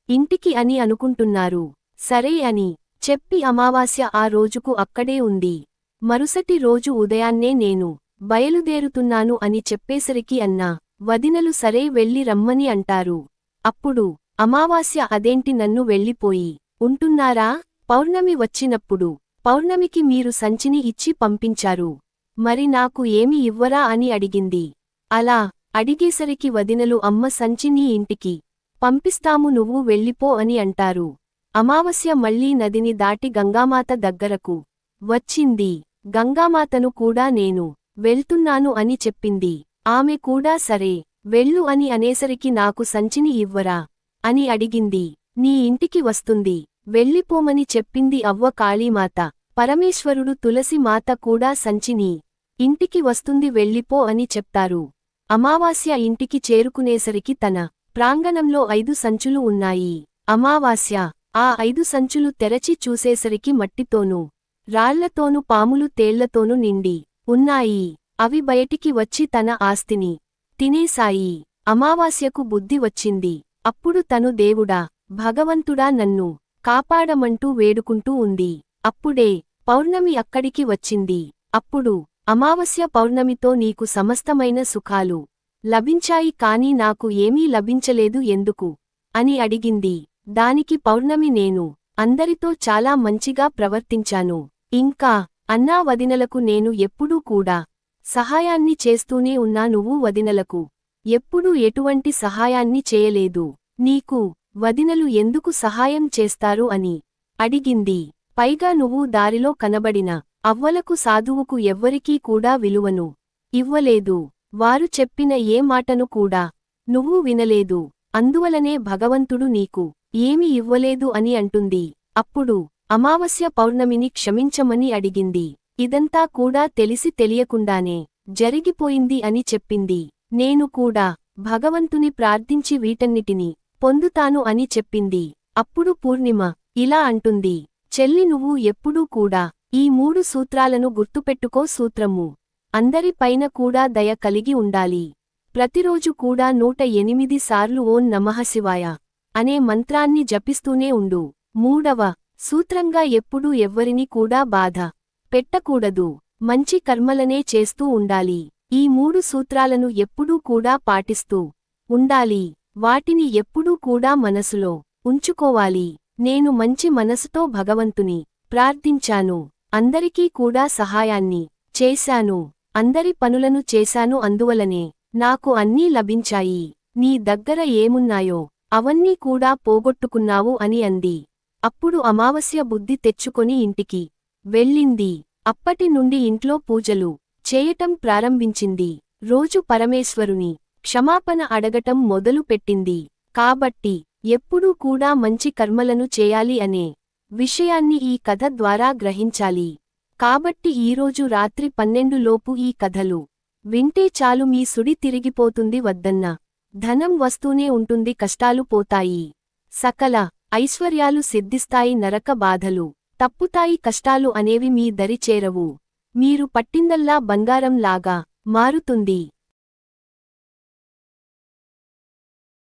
ఇంటికి అని అనుకుంటున్నారు. సరే అని చెప్పి అమావాస్య ఆ రోజుకు అక్కడే ఉంది. మరుసటి రోజు ఉదయాన్నే నేను బయలుదేరుతున్నాను అని చెప్పేసరికి అన్న వదినలు సరే వెళ్ళి రమ్మని అంటారు. అప్పుడు అమావాస్య, అదేంటి, నన్ను వెళ్ళిపోయి ఉంటున్నారా? పౌర్ణమి వచ్చినప్పుడు పౌర్ణమికి మీరు సంచిని ఇచ్చి పంపించారు, మరి నాకు ఏమి ఇవ్వరా అని అడిగింది. అలా అడిగేసరికి వదినలు, అమ్మ సంచి నీ ఇంటికి పంపిస్తాము, నువ్వు వెళ్ళిపో అని అంటారు. అమావాస్య మళ్లీ నదిని దాటి గంగామాత దగ్గరకు వచ్చింది. గంగామాతను కూడా నేను వెళ్తున్నాను అని చెప్పింది. ఆమె కూడా సరే వెళ్ళు అని అనేసరికి, నాకు సంచిని ఇవ్వరా అని అడిగింది. నీ ఇంటికి వస్తుంది, వెళ్ళిపోమని చెప్పింది అవ్వ కాళీమాత. పరమేశ్వరుడు తులసి మాత కూడా సంచిని ఇంటికి వస్తుంది, వెళ్ళిపో అని చెప్తారు. అమావాస్య ఇంటికి చేరుకునేసరికి తన ప్రాంగణంలో 5 సంచులు ఉన్నాయి. అమావాస్య ఆ 5 సంచులు తెరచి చూసేసరికి మట్టితోనూ రాళ్లతోనూ పాములు తేళ్లతోనూ నిండి ఉన్నాయి. అవి బయటికి వచ్చి తన ఆస్తిని తినేశాయి. అమావాస్యకు బుద్ధి వచ్చింది. అప్పుడు తను, దేవుడా, భగవంతుడా, నన్ను కాపాడమంటూ వేడుకుంటూ ఉంది. అప్పుడే పౌర్ణమి అక్కడికి వచ్చింది. అప్పుడు అమావాస్య పౌర్ణమితో, నీకు సమస్తమైన సుఖాలు లభించాయి, కానీ నాకు ఏమీ లభించలేదు ఎందుకు అని అడిగింది. దానికి పౌర్ణమి, నేను అందరితో చాలా మంచిగా ప్రవర్తించాను. ఇంకా అన్నా వదినలకు నేను ఎప్పుడూ కూడా సహాయాన్ని చేస్తూనే ఉన్నా, నువ్వు వదినలకు ఎప్పుడూ ఎటువంటి సహాయాన్ని చేయలేదు. నీకు వదినలు ఎందుకు సహాయం చేస్తారు అని అడిగింది. పైగా నువ్వు దారిలో కనబడిన అవ్వలకు, సాధువుకు ఎవ్వరికీ కూడా విలువను ఇవ్వలేదు. వారు చెప్పిన ఏ మాటను కూడా నువ్వు వినలేదు. అందువలనే భగవంతుడు నీకు ఏమి ఇవ్వలేదు అని అంటుంది. అప్పుడు అమావాస్య పౌర్ణమిని క్షమించమని అడిగింది. ఇదంతా కూడా తెలిసి తెలియకుండానే జరిగిపోయింది అని చెప్పింది. నేను కూడా భగవంతుని ప్రార్థించి వీటన్నిటిని పొందుతాను అని చెప్పింది. అప్పుడు పూర్ణిమ ఇలా అంటుంది, చెల్లి, నువ్వు ఎప్పుడూ కూడా ఈ 3 సూత్రాలను గుర్తుపెట్టుకో. సూత్రము, అందరి పైన కూడా దయ కలిగి ఉండాలి. ప్రతిరోజు కూడా 108 సార్లు ఓం నమః శివాయ అనే మంత్రాన్ని జపిస్తూనే ఉండు. 3వ సూత్రంగా ఎప్పుడూ ఎవ్వరిని కూడా బాధ పెట్టకూడదు. మంచి కర్మలనే చేస్తూ ఉండాలి. ఈ 3 సూత్రాలను ఎప్పుడూ కూడా పాటిస్తూ ఉండాలి. వాటిని ఎప్పుడూ కూడా మనసులో ఉంచుకోవాలి. నేను మంచి మనసుతో భగవంతుని ప్రార్థించాను. అందరికీ కూడా సహాయాన్ని చేశాను. అందరి పనులను చేశాను. అందువలనే నాకు అన్నీ లభించాయి. నీ దగ్గర ఏమున్నాయో అవన్నీ కూడా పోగొట్టుకున్నావు అని అంది. అప్పుడు అమావాస్య బుద్ధి తెచ్చుకొని ఇంటికి వెళ్ళింది. అప్పటి నుండి ఇంట్లో పూజలు చేయటం ప్రారంభించింది. రోజు పరమేశ్వరుని క్షమాపణ అడగటం మొదలు పెట్టింది. కాబట్టి ఎప్పుడూ కూడా మంచి కర్మలను చేయాలి అనే విషయాన్ని ఈ కథ ద్వారా గ్రహించాలి. కాబట్టి ఈరోజు రాత్రి 12 లోపు ఈ కథలు వింటే చాలు, మీ సుడి తిరిగిపోతుంది. వద్దన్న ధనం వస్తూనే ఉంటుంది. కష్టాలు పోతాయి. సకల ఐశ్వర్యాలు సిద్ధిస్తాయి. నరక బాధలు తప్పుతాయి. కష్టాలు అనేవి మీ దరి చేరవు. మీరు పట్టిందల్లా బంగారం లాగా మారుతుంది.